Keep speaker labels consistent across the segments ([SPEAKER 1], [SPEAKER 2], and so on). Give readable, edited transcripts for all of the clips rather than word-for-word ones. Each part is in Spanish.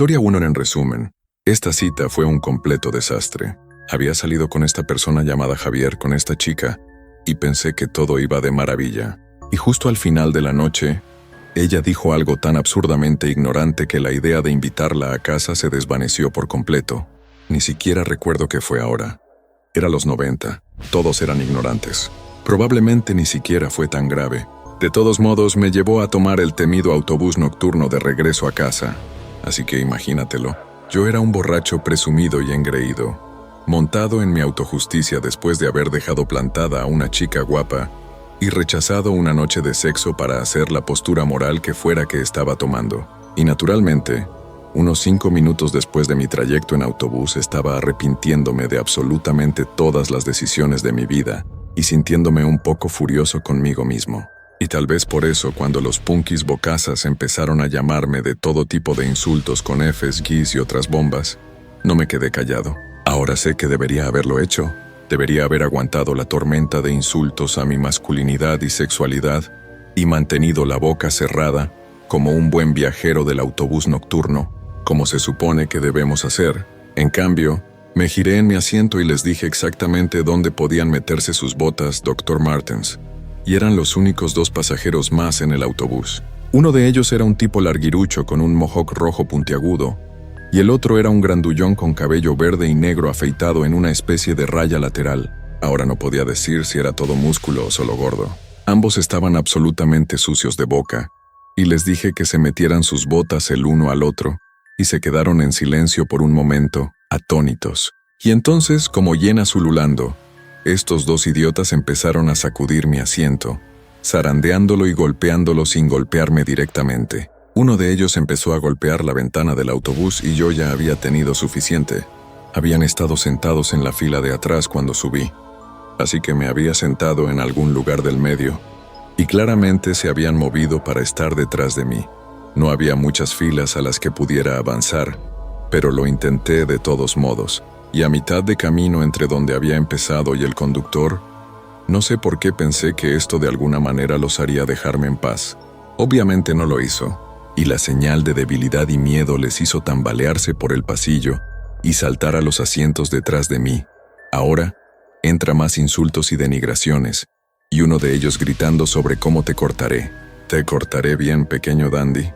[SPEAKER 1] Historia 1 en resumen. Esta cita fue un completo desastre. Había salido con esta persona llamada Javier, con esta chica, y pensé que todo iba de maravilla. Y justo al final de la noche, ella dijo algo tan absurdamente ignorante que la idea de invitarla a casa se desvaneció por completo. Ni siquiera recuerdo qué fue ahora. Era los 90. Todos eran ignorantes. Probablemente ni siquiera fue tan grave. De todos modos, me llevó a tomar el temido autobús nocturno de regreso a casa. Así que imagínatelo. Yo era un borracho presumido y engreído, montado en mi autojusticia después de haber dejado plantada a una chica guapa y rechazado una noche de sexo para hacer la postura moral que fuera que estaba tomando. Y naturalmente, unos 5 minutos después de mi trayecto en autobús estaba arrepintiéndome de absolutamente todas las decisiones de mi vida y sintiéndome un poco furioso conmigo mismo. Y tal vez por eso, cuando los punkis bocazas empezaron a llamarme de todo tipo de insultos con Fs, Gs y otras bombas, no me quedé callado. Ahora sé que debería haberlo hecho. Debería haber aguantado la tormenta de insultos a mi masculinidad y sexualidad y mantenido la boca cerrada como un buen viajero del autobús nocturno, como se supone que debemos hacer. En cambio, me giré en mi asiento y les dije exactamente dónde podían meterse sus botas, Dr. Martens. Y eran los únicos 2 pasajeros más en el autobús. Uno de ellos era un tipo larguirucho con un mohawk rojo puntiagudo, y el otro era un grandullón con cabello verde y negro afeitado en una especie de raya lateral. Ahora no podía decir si era todo músculo o solo gordo. Ambos estaban absolutamente sucios de boca, y les dije que se metieran sus botas el uno al otro, y se quedaron en silencio por un momento, atónitos. Y entonces, como hienas ululando, estos 2 idiotas empezaron a sacudir mi asiento, zarandeándolo y golpeándolo sin golpearme directamente. Uno de ellos empezó a golpear la ventana del autobús y yo ya había tenido suficiente. Habían estado sentados en la fila de atrás cuando subí, así que me había sentado en algún lugar del medio, y claramente se habían movido para estar detrás de mí. No había muchas filas a las que pudiera avanzar, pero lo intenté de todos modos. Y a mitad de camino entre donde había empezado y el conductor, no sé por qué pensé que esto de alguna manera los haría dejarme en paz. Obviamente no lo hizo, y la señal de debilidad y miedo les hizo tambalearse por el pasillo y saltar a los asientos detrás de mí. Ahora, entra más insultos y denigraciones, y uno de ellos gritando sobre cómo te cortaré. Te cortaré bien, pequeño dandy.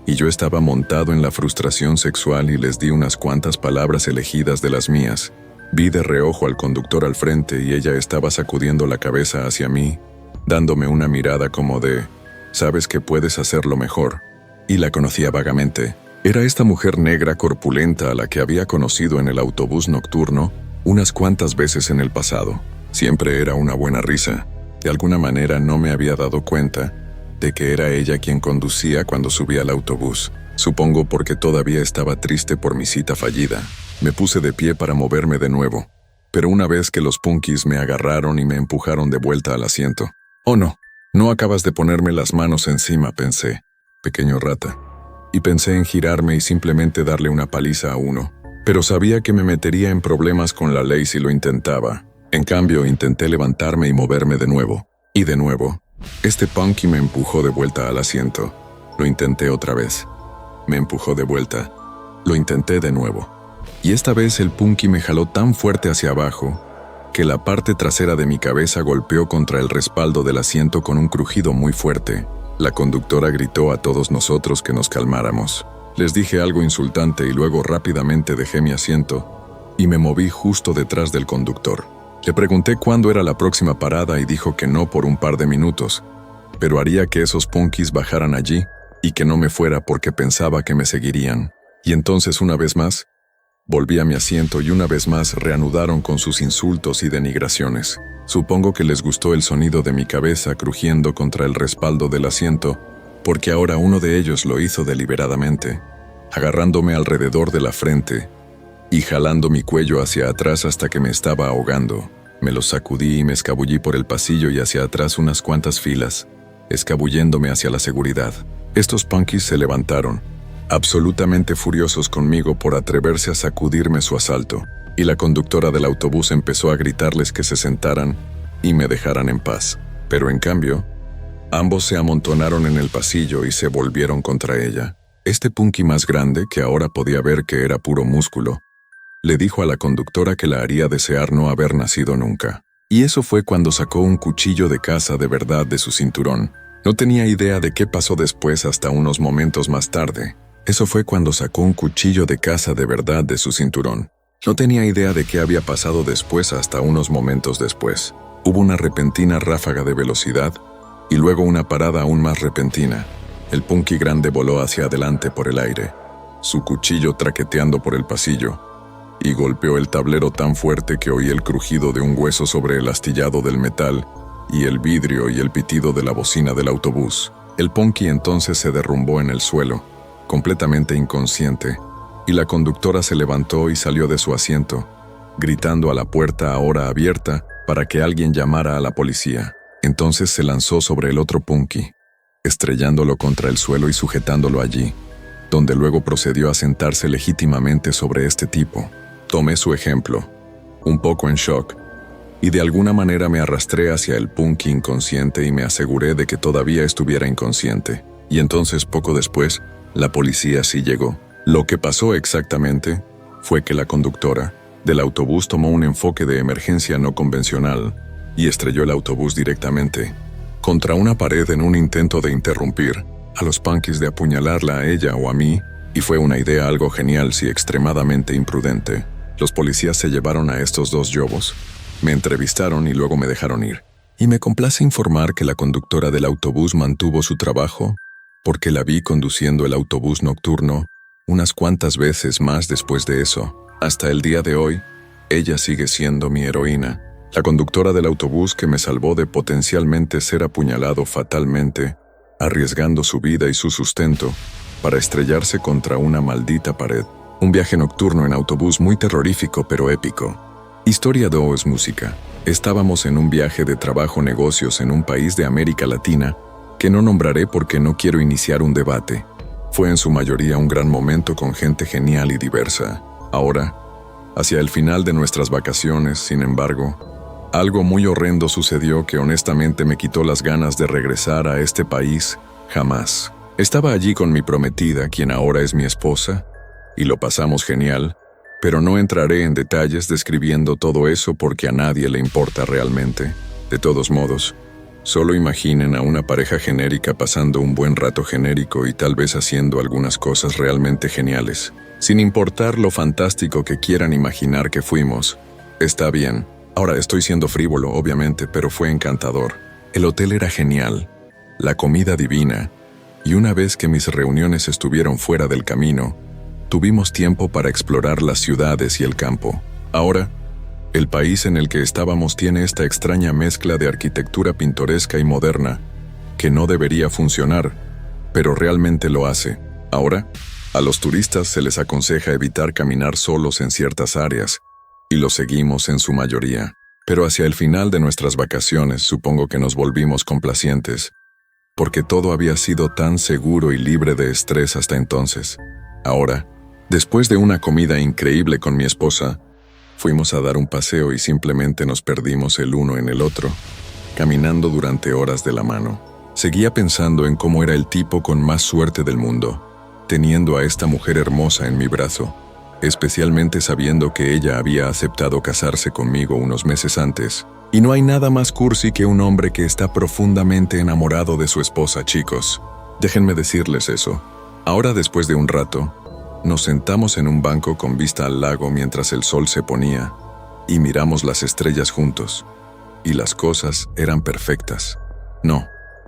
[SPEAKER 1] Y yo estaba montado en la frustración sexual y les di unas cuantas palabras elegidas de las mías. Vi de reojo al conductor al frente y ella estaba sacudiendo la cabeza hacia mí, dándome una mirada como de, sabes que puedes hacerlo mejor. Y la conocía vagamente. Era esta mujer negra corpulenta a la que había conocido en el autobús nocturno unas cuantas veces en el pasado. Siempre era una buena risa. De alguna manera no me había dado cuenta de que era ella quien conducía cuando subí al autobús. Supongo porque todavía estaba triste por mi cita fallida. Me puse de pie para moverme de nuevo, pero una vez que los punkis me agarraron y me empujaron de vuelta al asiento. «Oh no, no acabas de ponerme las manos encima», pensé, pequeño rata. Y pensé en girarme y simplemente darle una paliza a uno, pero sabía que me metería en problemas con la ley si lo intentaba. En cambio, intenté levantarme y moverme de nuevo. Y de nuevo. Este punky me empujó de vuelta al asiento. Lo intenté otra vez. Me empujó de vuelta. Lo intenté de nuevo. Y esta vez el punky me jaló tan fuerte hacia abajo que la parte trasera de mi cabeza golpeó contra el respaldo del asiento con un crujido muy fuerte. La conductora gritó a todos nosotros que nos calmáramos. Les dije algo insultante y luego rápidamente dejé mi asiento y me moví justo detrás del conductor. Le pregunté cuándo era la próxima parada y dijo que no por un par de minutos, pero haría que esos punkis bajaran allí y que no me fuera porque pensaba que me seguirían. Y entonces una vez más, volví a mi asiento y una vez más reanudaron con sus insultos y denigraciones. Supongo que les gustó el sonido de mi cabeza crujiendo contra el respaldo del asiento, porque ahora uno de ellos lo hizo deliberadamente, agarrándome alrededor de la frente y jalando mi cuello hacia atrás hasta que me estaba ahogando. Me los sacudí y me escabullí por el pasillo y hacia atrás unas cuantas filas, escabulléndome hacia la seguridad. Estos punkis se levantaron, absolutamente furiosos conmigo por atreverse a sacudirme su asalto, y la conductora del autobús empezó a gritarles que se sentaran y me dejaran en paz. Pero en cambio, ambos se amontonaron en el pasillo y se volvieron contra ella. Este punky más grande, que ahora podía ver que era puro músculo, le dijo a la conductora que la haría desear no haber nacido nunca. Y eso fue cuando sacó un cuchillo de caza de verdad de su cinturón. No tenía idea de qué pasó después hasta unos momentos más tarde. Eso fue cuando sacó un cuchillo de caza de verdad de su cinturón. No tenía idea de qué había pasado después hasta unos momentos después. Hubo una repentina ráfaga de velocidad y luego una parada aún más repentina. El punky grande voló hacia adelante por el aire, su cuchillo traqueteando por el pasillo, y golpeó el tablero tan fuerte que oí el crujido de un hueso sobre el astillado del metal y el vidrio y el pitido de la bocina del autobús. El punky entonces se derrumbó en el suelo, completamente inconsciente, y la conductora se levantó y salió de su asiento, gritando a la puerta ahora abierta para que alguien llamara a la policía. Entonces se lanzó sobre el otro punky, estrellándolo contra el suelo y sujetándolo allí, donde luego procedió a sentarse legítimamente sobre este tipo. Tomé su ejemplo, un poco en shock, y de alguna manera me arrastré hacia el punky inconsciente y me aseguré de que todavía estuviera inconsciente. Y entonces, poco después, la policía sí llegó. Lo que pasó exactamente fue que la conductora del autobús tomó un enfoque de emergencia no convencional y estrelló el autobús directamente contra una pared en un intento de interrumpir a los punkies de apuñalarla a ella o a mí, y fue una idea algo genial si extremadamente imprudente. Los policías se llevaron a estos dos yobos, me entrevistaron y luego me dejaron ir. Y me complace informar que la conductora del autobús mantuvo su trabajo porque la vi conduciendo el autobús nocturno unas cuantas veces más después de eso. Hasta el día de hoy, ella sigue siendo mi heroína. La conductora del autobús que me salvó de potencialmente ser apuñalado fatalmente, arriesgando su vida y su sustento para estrellarse contra una maldita pared. Un viaje nocturno en autobús muy terrorífico pero épico. Historia 2 música. Estábamos en un viaje de trabajo-negocios en un país de América Latina que no nombraré porque no quiero iniciar un debate. Fue en su mayoría un gran momento con gente genial y diversa. Ahora, hacia el final de nuestras vacaciones, sin embargo, algo muy horrendo sucedió que honestamente me quitó las ganas de regresar a este país jamás. Estaba allí con mi prometida, quien ahora es mi esposa, y lo pasamos genial, pero no entraré en detalles describiendo todo eso porque a nadie le importa realmente. De todos modos, solo imaginen a una pareja genérica pasando un buen rato genérico y tal vez haciendo algunas cosas realmente geniales. Sin importar lo fantástico que quieran imaginar que fuimos, está bien. Ahora estoy siendo frívolo, obviamente, pero fue encantador. El hotel era genial, la comida divina, y una vez que mis reuniones estuvieron fuera del camino, tuvimos tiempo para explorar las ciudades y el campo. Ahora, el país en el que estábamos tiene esta extraña mezcla de arquitectura pintoresca y moderna, que no debería funcionar, pero realmente lo hace. Ahora, a los turistas se les aconseja evitar caminar solos en ciertas áreas, y lo seguimos en su mayoría. Pero hacia el final de nuestras vacaciones supongo que nos volvimos complacientes, porque todo había sido tan seguro y libre de estrés hasta entonces. Ahora, después de una comida increíble con mi esposa, fuimos a dar un paseo y simplemente nos perdimos el uno en el otro, caminando durante horas de la mano. Seguía pensando en cómo era el tipo con más suerte del mundo, teniendo a esta mujer hermosa en mi brazo, especialmente sabiendo que ella había aceptado casarse conmigo unos meses antes. Y no hay nada más cursi que un hombre que está profundamente enamorado de su esposa, chicos. Déjenme decirles eso. Ahora, después de un rato, nos sentamos en un banco con vista al lago mientras el sol se ponía y miramos las estrellas juntos. Y las cosas eran perfectas. No,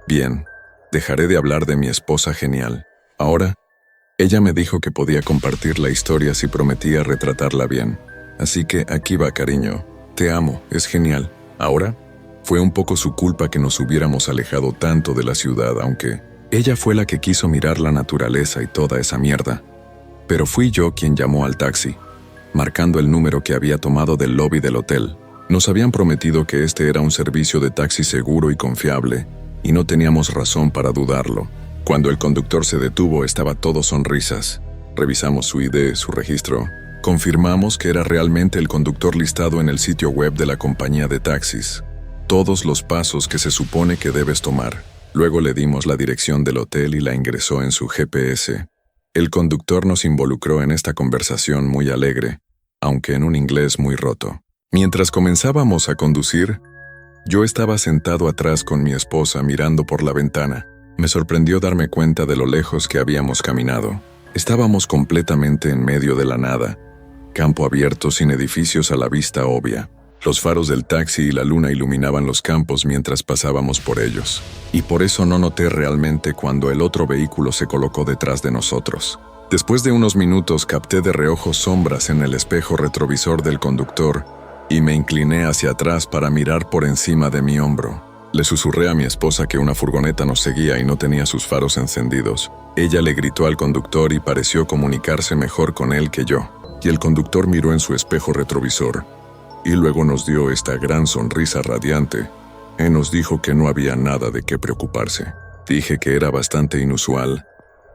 [SPEAKER 1] bien, dejaré de hablar de mi esposa genial. Ahora, ella me dijo que podía compartir la historia si prometía retratarla bien. Así que aquí va, cariño. Te amo, es genial. Ahora, fue un poco su culpa que nos hubiéramos alejado tanto de la ciudad, aunque ella fue la que quiso mirar la naturaleza y toda esa mierda. Pero fui yo quien llamó al taxi, marcando el número que había tomado del lobby del hotel. Nos habían prometido que este era un servicio de taxi seguro y confiable, y no teníamos razón para dudarlo. Cuando el conductor se detuvo, estaba todo sonrisas. Revisamos su ID, su registro. Confirmamos que era realmente el conductor listado en el sitio web de la compañía de taxis. Todos los pasos que se supone que debes tomar. Luego le dimos la dirección del hotel y la ingresó en su GPS. El conductor nos involucró en esta conversación muy alegre, aunque en un inglés muy roto. Mientras comenzábamos a conducir, yo estaba sentado atrás con mi esposa mirando por la ventana. Me sorprendió darme cuenta de lo lejos que habíamos caminado. Estábamos completamente en medio de la nada, campo abierto sin edificios a la vista obvia. Los faros del taxi y la luna iluminaban los campos mientras pasábamos por ellos. Y por eso no noté realmente cuando el otro vehículo se colocó detrás de nosotros. Después de unos minutos capté de reojo sombras en el espejo retrovisor del conductor y me incliné hacia atrás para mirar por encima de mi hombro. Le susurré a mi esposa que una furgoneta nos seguía y no tenía sus faros encendidos. Ella le gritó al conductor y pareció comunicarse mejor con él que yo. Y el conductor miró en su espejo retrovisor y luego nos dio esta gran sonrisa radiante y nos dijo que no había nada de qué preocuparse. Dije que era bastante inusual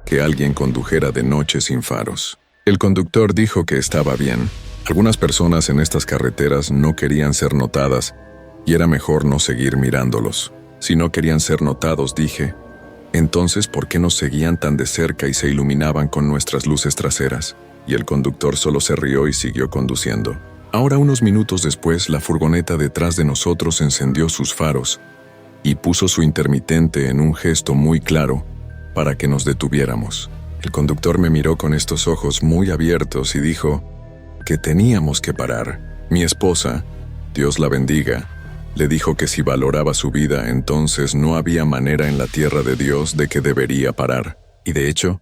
[SPEAKER 1] que alguien condujera de noche sin faros. El conductor dijo que estaba bien. Algunas personas en estas carreteras no querían ser notadas y era mejor no seguir mirándolos. Si no querían ser notados, dije, entonces ¿por qué nos seguían tan de cerca y se iluminaban con nuestras luces traseras? Y el conductor solo se rió y siguió conduciendo. Ahora, unos minutos después, la furgoneta detrás de nosotros encendió sus faros y puso su intermitente en un gesto muy claro para que nos detuviéramos. El conductor me miró con estos ojos muy abiertos y dijo que teníamos que parar. Mi esposa, Dios la bendiga, le dijo que si valoraba su vida, entonces no había manera en la tierra de Dios de que debería parar. Y de hecho,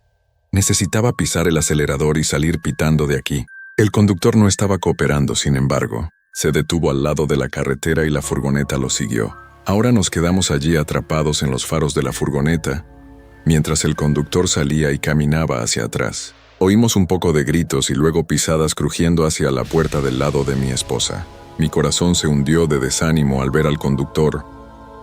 [SPEAKER 1] necesitaba pisar el acelerador y salir pitando de aquí. El conductor no estaba cooperando, sin embargo. Se detuvo al lado de la carretera y la furgoneta lo siguió. Ahora nos quedamos allí atrapados en los faros de la furgoneta, mientras el conductor salía y caminaba hacia atrás. Oímos un poco de gritos y luego pisadas crujiendo hacia la puerta del lado de mi esposa. Mi corazón se hundió de desánimo al ver al conductor,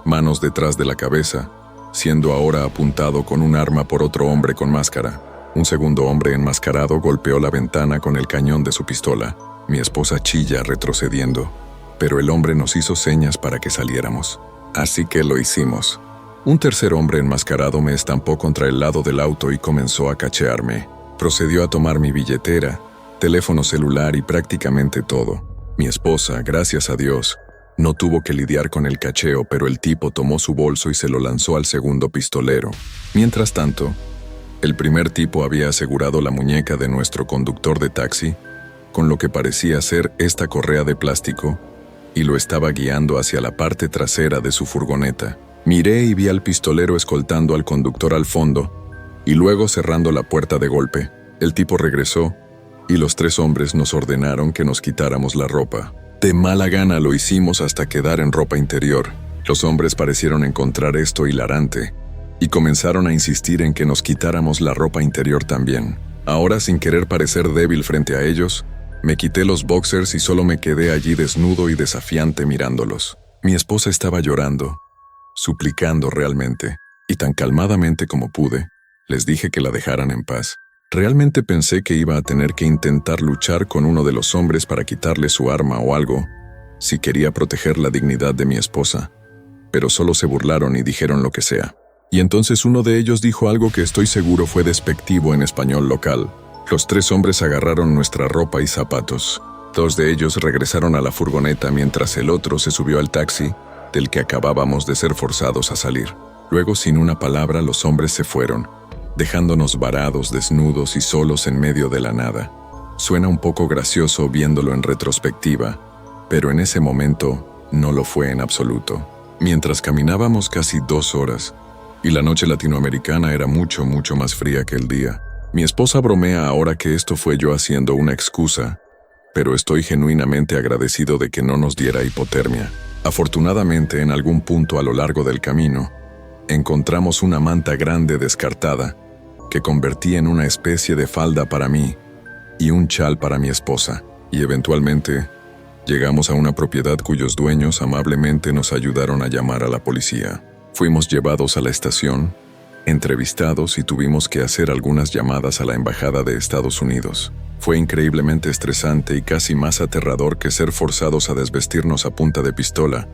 [SPEAKER 1] manos detrás de la cabeza, siendo ahora apuntado con un arma por otro hombre con máscara. Un segundo hombre enmascarado golpeó la ventana con el cañón de su pistola. Mi esposa chilla retrocediendo, pero el hombre nos hizo señas para que saliéramos. Así que lo hicimos. Un tercer hombre enmascarado me estampó contra el lado del auto y comenzó a cachearme. Procedió a tomar mi billetera, teléfono celular y prácticamente todo. Mi esposa, gracias a Dios, no tuvo que lidiar con el cacheo, pero el tipo tomó su bolso y se lo lanzó al segundo pistolero. Mientras tanto, el primer tipo había asegurado la muñeca de nuestro conductor de taxi, con lo que parecía ser esta correa de plástico, y lo estaba guiando hacia la parte trasera de su furgoneta. Miré y vi al pistolero escoltando al conductor al fondo, y luego cerrando la puerta de golpe. El tipo regresó, y los tres hombres nos ordenaron que nos quitáramos la ropa. De mala gana lo hicimos hasta quedar en ropa interior. Los hombres parecieron encontrar esto hilarante, y comenzaron a insistir en que nos quitáramos la ropa interior también. Ahora, sin querer parecer débil frente a ellos, me quité los boxers y solo me quedé allí desnudo y desafiante mirándolos. Mi esposa estaba llorando, suplicando realmente, y tan calmadamente como pude, les dije que la dejaran en paz. Realmente pensé que iba a tener que intentar luchar con uno de los hombres para quitarle su arma o algo, si quería proteger la dignidad de mi esposa, pero solo se burlaron y dijeron lo que sea. Y entonces uno de ellos dijo algo que estoy seguro fue despectivo en español local. Los tres hombres agarraron nuestra ropa y zapatos. Dos de ellos regresaron a la furgoneta mientras el otro se subió al taxi, del que acabábamos de ser forzados a salir. Luego, sin una palabra, los hombres se fueron, dejándonos varados, desnudos y solos en medio de la nada. Suena un poco gracioso viéndolo en retrospectiva, pero en ese momento no lo fue en absoluto. Mientras caminábamos casi 2 horas, y la noche latinoamericana era mucho más fría que el día. Mi esposa bromea ahora que esto fue yo haciendo una excusa, pero estoy genuinamente agradecido de que no nos diera hipotermia. Afortunadamente, en algún punto a lo largo del camino, encontramos una manta grande descartada, que convertí en una especie de falda para mí y un chal para mi esposa, y eventualmente llegamos a una propiedad cuyos dueños amablemente nos ayudaron a llamar a la policía. Fuimos llevados a la estación, entrevistados y tuvimos que hacer algunas llamadas a la embajada de Estados Unidos. Fue increíblemente estresante y casi más aterrador que ser forzados a desvestirnos a punta de pistola.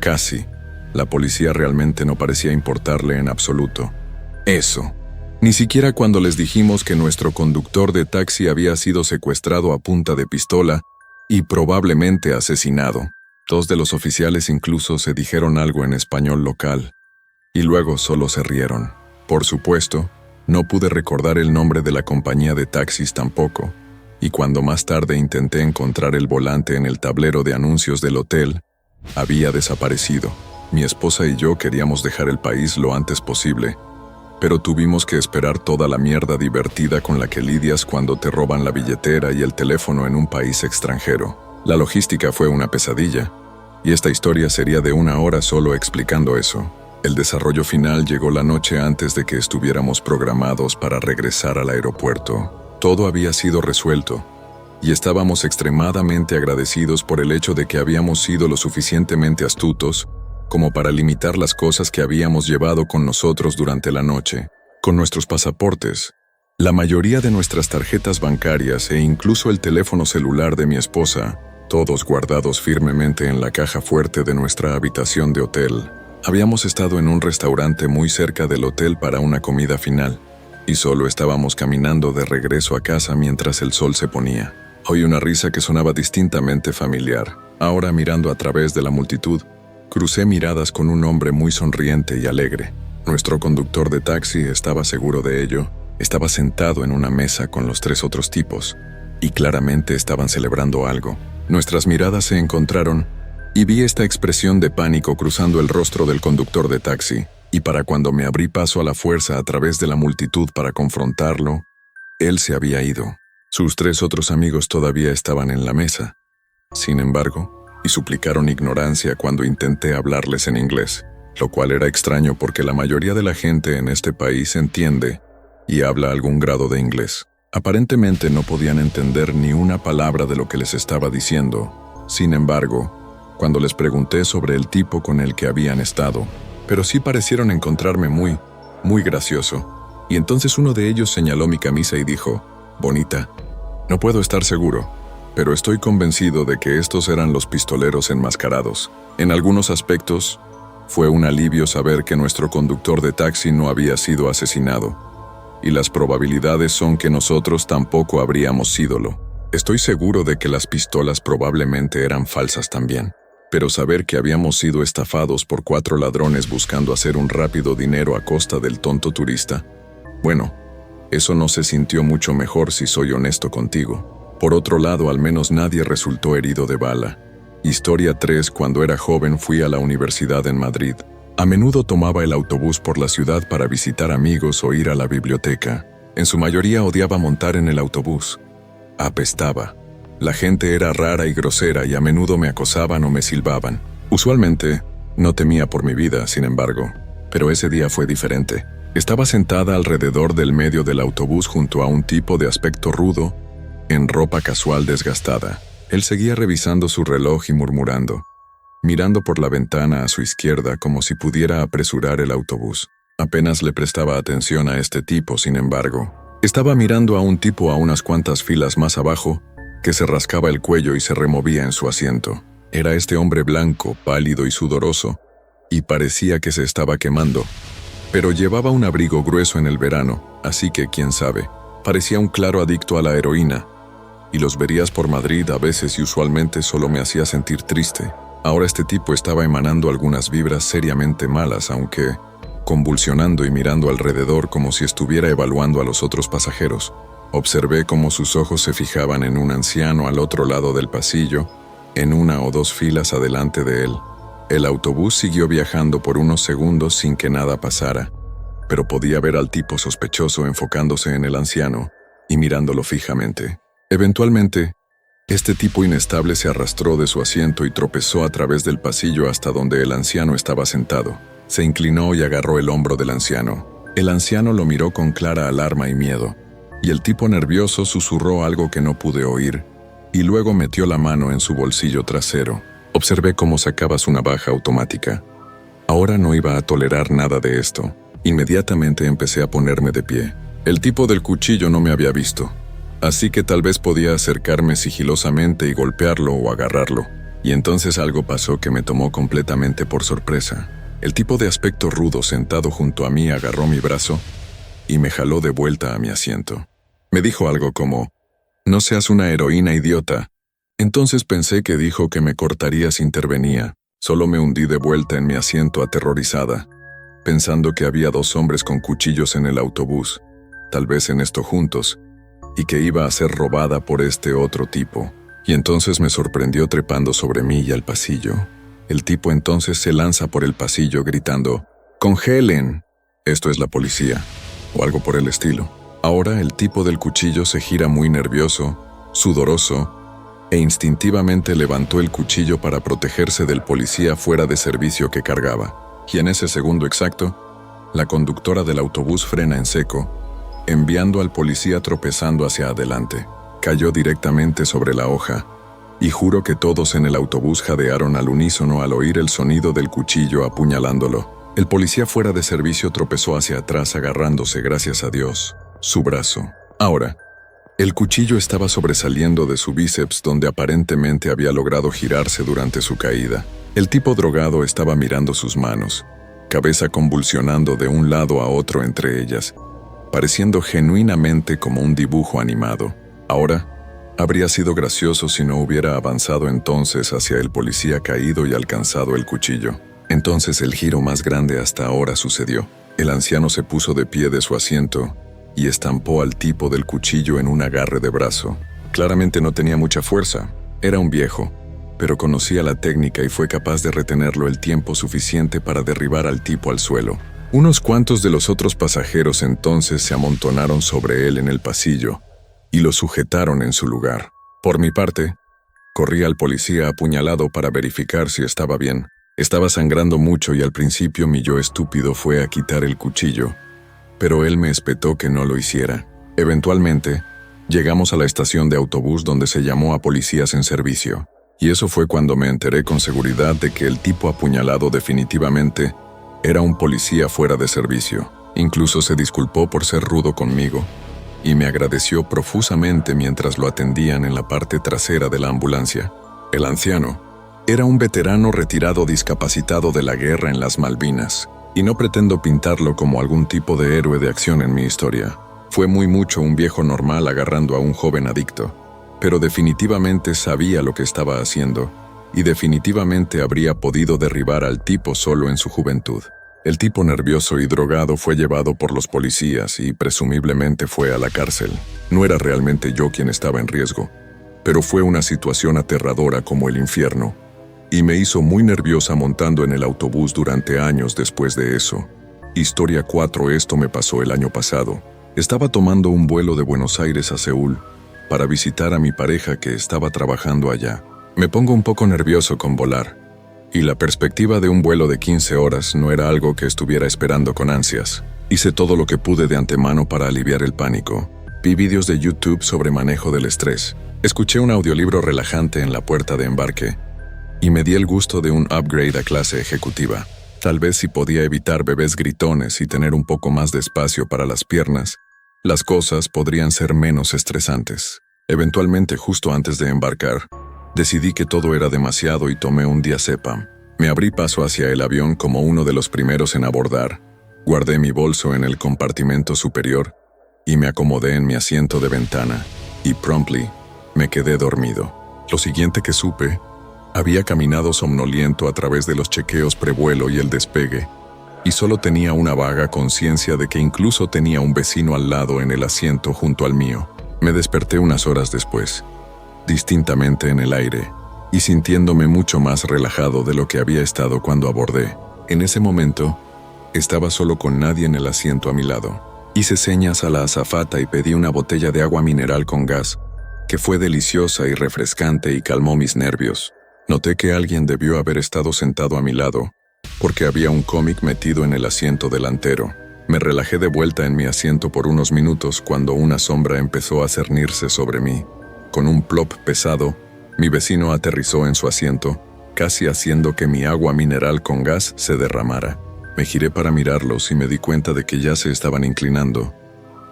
[SPEAKER 1] Casi. La policía realmente no parecía importarle en absoluto. Eso Ni siquiera cuando les dijimos que nuestro conductor de taxi había sido secuestrado a punta de pistola y probablemente asesinado. Dos de los oficiales incluso se dijeron algo en español local, y luego solo se rieron. Por supuesto, no pude recordar el nombre de la compañía de taxis tampoco, y cuando más tarde intenté encontrar el volante en el tablero de anuncios del hotel, había desaparecido. Mi esposa y yo queríamos dejar el país lo antes posible, pero tuvimos que esperar toda la mierda divertida con la que lidias cuando te roban la billetera y el teléfono en un país extranjero. La logística fue una pesadilla, y esta historia sería de 1 hora solo explicando eso. El desarrollo final llegó la noche antes de que estuviéramos programados para regresar al aeropuerto. Todo había sido resuelto, y estábamos extremadamente agradecidos por el hecho de que habíamos sido lo suficientemente astutos como para limitar las cosas que habíamos llevado con nosotros durante la noche. Con nuestros pasaportes, la mayoría de nuestras tarjetas bancarias e incluso el teléfono celular de mi esposa, todos guardados firmemente en la caja fuerte de nuestra habitación de hotel. Habíamos estado en un restaurante muy cerca del hotel para una comida final, y solo estábamos caminando de regreso a casa mientras el sol se ponía. Oí una risa que sonaba distintamente familiar. Ahora, mirando a través de la multitud, crucé miradas con un hombre muy sonriente y alegre. Nuestro conductor de taxi estaba seguro de ello. Estaba sentado en una mesa con los 3 otros tipos, y claramente estaban celebrando algo. Nuestras miradas se encontraron, y vi esta expresión de pánico cruzando el rostro del conductor de taxi, y para cuando me abrí paso a la fuerza a través de la multitud para confrontarlo, él se había ido. Sus 3 otros amigos todavía estaban en la mesa, sin embargo, y suplicaron ignorancia cuando intenté hablarles en inglés, lo cual era extraño porque la mayoría de la gente en este país entiende y habla algún grado de inglés. Aparentemente no podían entender ni una palabra de lo que les estaba diciendo. Sin embargo, cuando les pregunté sobre el tipo con el que habían estado, pero sí parecieron encontrarme muy gracioso, y entonces uno de ellos señaló mi camisa y dijo, «Bonita, no puedo estar seguro, pero estoy convencido de que estos eran los pistoleros enmascarados». En algunos aspectos, fue un alivio saber que nuestro conductor de taxi no había sido asesinado, y las probabilidades son que nosotros tampoco habríamos sídolo. Estoy seguro de que las pistolas probablemente eran falsas también, pero saber que habíamos sido estafados por 4 ladrones buscando hacer un rápido dinero a costa del tonto turista, bueno, eso no se sintió mucho mejor si soy honesto contigo. Por otro lado, al menos nadie resultó herido de bala. Historia 3. Cuando era joven fui a la universidad en Madrid. A menudo tomaba el autobús por la ciudad para visitar amigos o ir a la biblioteca. En su mayoría odiaba montar en el autobús. Apestaba. La gente era rara y grosera y a menudo me acosaban o me silbaban. Usualmente, no temía por mi vida, sin embargo, pero ese día fue diferente. Estaba sentada alrededor del medio del autobús junto a un tipo de aspecto rudo, en ropa casual desgastada. Él seguía revisando su reloj y murmurando, mirando por la ventana a su izquierda como si pudiera apresurar el autobús. Apenas le prestaba atención a este tipo, sin embargo. Estaba mirando a un tipo a unas cuantas filas más abajo, que se rascaba el cuello y se removía en su asiento. Era este hombre blanco, pálido y sudoroso, y parecía que se estaba quemando. Pero llevaba un abrigo grueso en el verano, así que, quién sabe, parecía un claro adicto a la heroína. Y los verías por Madrid a veces y usualmente solo me hacía sentir triste. Ahora este tipo estaba emanando algunas vibras seriamente malas, aunque convulsionando y mirando alrededor como si estuviera evaluando a los otros pasajeros. Observé cómo sus ojos se fijaban en un anciano al otro lado del pasillo, en 1 o 2 filas adelante de él. El autobús siguió viajando por unos segundos sin que nada pasara, pero podía ver al tipo sospechoso enfocándose en el anciano y mirándolo fijamente. Eventualmente, este tipo inestable se arrastró de su asiento y tropezó a través del pasillo hasta donde el anciano estaba sentado. Se inclinó y agarró el hombro del anciano. El anciano lo miró con clara alarma y miedo, y el tipo nervioso susurró algo que no pude oír, y luego metió la mano en su bolsillo trasero. Observé cómo sacaba su navaja automática. Ahora no iba a tolerar nada de esto. Inmediatamente empecé a ponerme de pie. El tipo del cuchillo no me había visto, así que tal vez podía acercarme sigilosamente y golpearlo o agarrarlo. Y entonces algo pasó que me tomó completamente por sorpresa. El tipo de aspecto rudo sentado junto a mí agarró mi brazo y me jaló de vuelta a mi asiento. Me dijo algo como, «No seas una heroína idiota». Entonces pensé que dijo que me cortaría si intervenía. Solo me hundí de vuelta en mi asiento aterrorizada, pensando que había 2 hombres con cuchillos en el autobús, tal vez en esto juntos, y que iba a ser robada por este otro tipo. Y entonces me sorprendió trepando sobre mí y al pasillo. El tipo entonces se lanza por el pasillo gritando, «¡Congelen! Esto es la policía», o algo por el estilo. Ahora el tipo del cuchillo se gira muy nervioso, sudoroso, e instintivamente levantó el cuchillo para protegerse del policía fuera de servicio que cargaba. Y en ese segundo exacto, la conductora del autobús frena en seco, enviando al policía tropezando hacia adelante. Cayó directamente sobre la hoja, y juro que todos en el autobús jadearon al unísono al oír el sonido del cuchillo apuñalándolo. El policía fuera de servicio tropezó hacia atrás agarrándose, gracias a Dios, su brazo. Ahora, el cuchillo estaba sobresaliendo de su bíceps donde aparentemente había logrado girarse durante su caída. El tipo drogado estaba mirando sus manos, cabeza convulsionando de un lado a otro entre ellas, pareciendo genuinamente como un dibujo animado. Ahora, habría sido gracioso si no hubiera avanzado entonces hacia el policía caído y alcanzado el cuchillo. Entonces el giro más grande hasta ahora sucedió. El anciano se puso de pie de su asiento y estampó al tipo del cuchillo en un agarre de brazo. Claramente no tenía mucha fuerza, era un viejo, pero conocía la técnica y fue capaz de retenerlo el tiempo suficiente para derribar al tipo al suelo. Unos cuantos de los otros pasajeros entonces se amontonaron sobre él en el pasillo y lo sujetaron en su lugar. Por mi parte, corrí al policía apuñalado para verificar si estaba bien. Estaba sangrando mucho y al principio mi yo estúpido fue a quitar el cuchillo, pero él me espetó que no lo hiciera. Eventualmente, llegamos a la estación de autobús donde se llamó a policías en servicio, y eso fue cuando me enteré con seguridad de que el tipo apuñalado definitivamente era un policía fuera de servicio. Incluso se disculpó por ser rudo conmigo, y me agradeció profusamente mientras lo atendían en la parte trasera de la ambulancia. El anciano era un veterano retirado discapacitado de la guerra en las Malvinas, y no pretendo pintarlo como algún tipo de héroe de acción en mi historia. Fue muy mucho un viejo normal agarrando a un joven adicto, pero definitivamente sabía lo que estaba haciendo, y definitivamente habría podido derribar al tipo solo en su juventud. El tipo nervioso y drogado fue llevado por los policías y presumiblemente fue a la cárcel. No era realmente yo quien estaba en riesgo, pero fue una situación aterradora como el infierno, y me hizo muy nerviosa montando en el autobús durante años después de eso. Historia 4. Esto me pasó el año pasado. Estaba tomando un vuelo de Buenos Aires a Seúl para visitar a mi pareja que estaba trabajando allá. Me pongo un poco nervioso con volar, y la perspectiva de un vuelo de 15 horas no era algo que estuviera esperando con ansias. Hice todo lo que pude de antemano para aliviar el pánico. Vi vídeos de YouTube sobre manejo del estrés. Escuché un audiolibro relajante en la puerta de embarque, y me di el gusto de un upgrade a clase ejecutiva. Tal vez si podía evitar bebés gritones y tener un poco más de espacio para las piernas, las cosas podrían ser menos estresantes. Eventualmente, justo antes de embarcar, decidí que todo era demasiado y tomé un diazepam. Me abrí paso hacia el avión como uno de los primeros en abordar, guardé mi bolso en el compartimento superior y me acomodé en mi asiento de ventana, y promptly me quedé dormido. Lo siguiente que supe, había caminado somnoliento a través de los chequeos prevuelo y el despegue, y solo tenía una vaga conciencia de que incluso tenía un vecino al lado en el asiento junto al mío. Me desperté unas horas después, distintamente en el aire, y sintiéndome mucho más relajado de lo que había estado cuando abordé. En ese momento, estaba solo con nadie en el asiento a mi lado. Hice señas a la azafata y pedí una botella de agua mineral con gas, que fue deliciosa y refrescante y calmó mis nervios. Noté que alguien debió haber estado sentado a mi lado, porque había un cómic metido en el asiento delantero. Me relajé de vuelta en mi asiento por unos minutos cuando una sombra empezó a cernirse sobre mí. Con un plop pesado, mi vecino aterrizó en su asiento, casi haciendo que mi agua mineral con gas se derramara. Me giré para mirarlos y me di cuenta de que ya se estaban inclinando,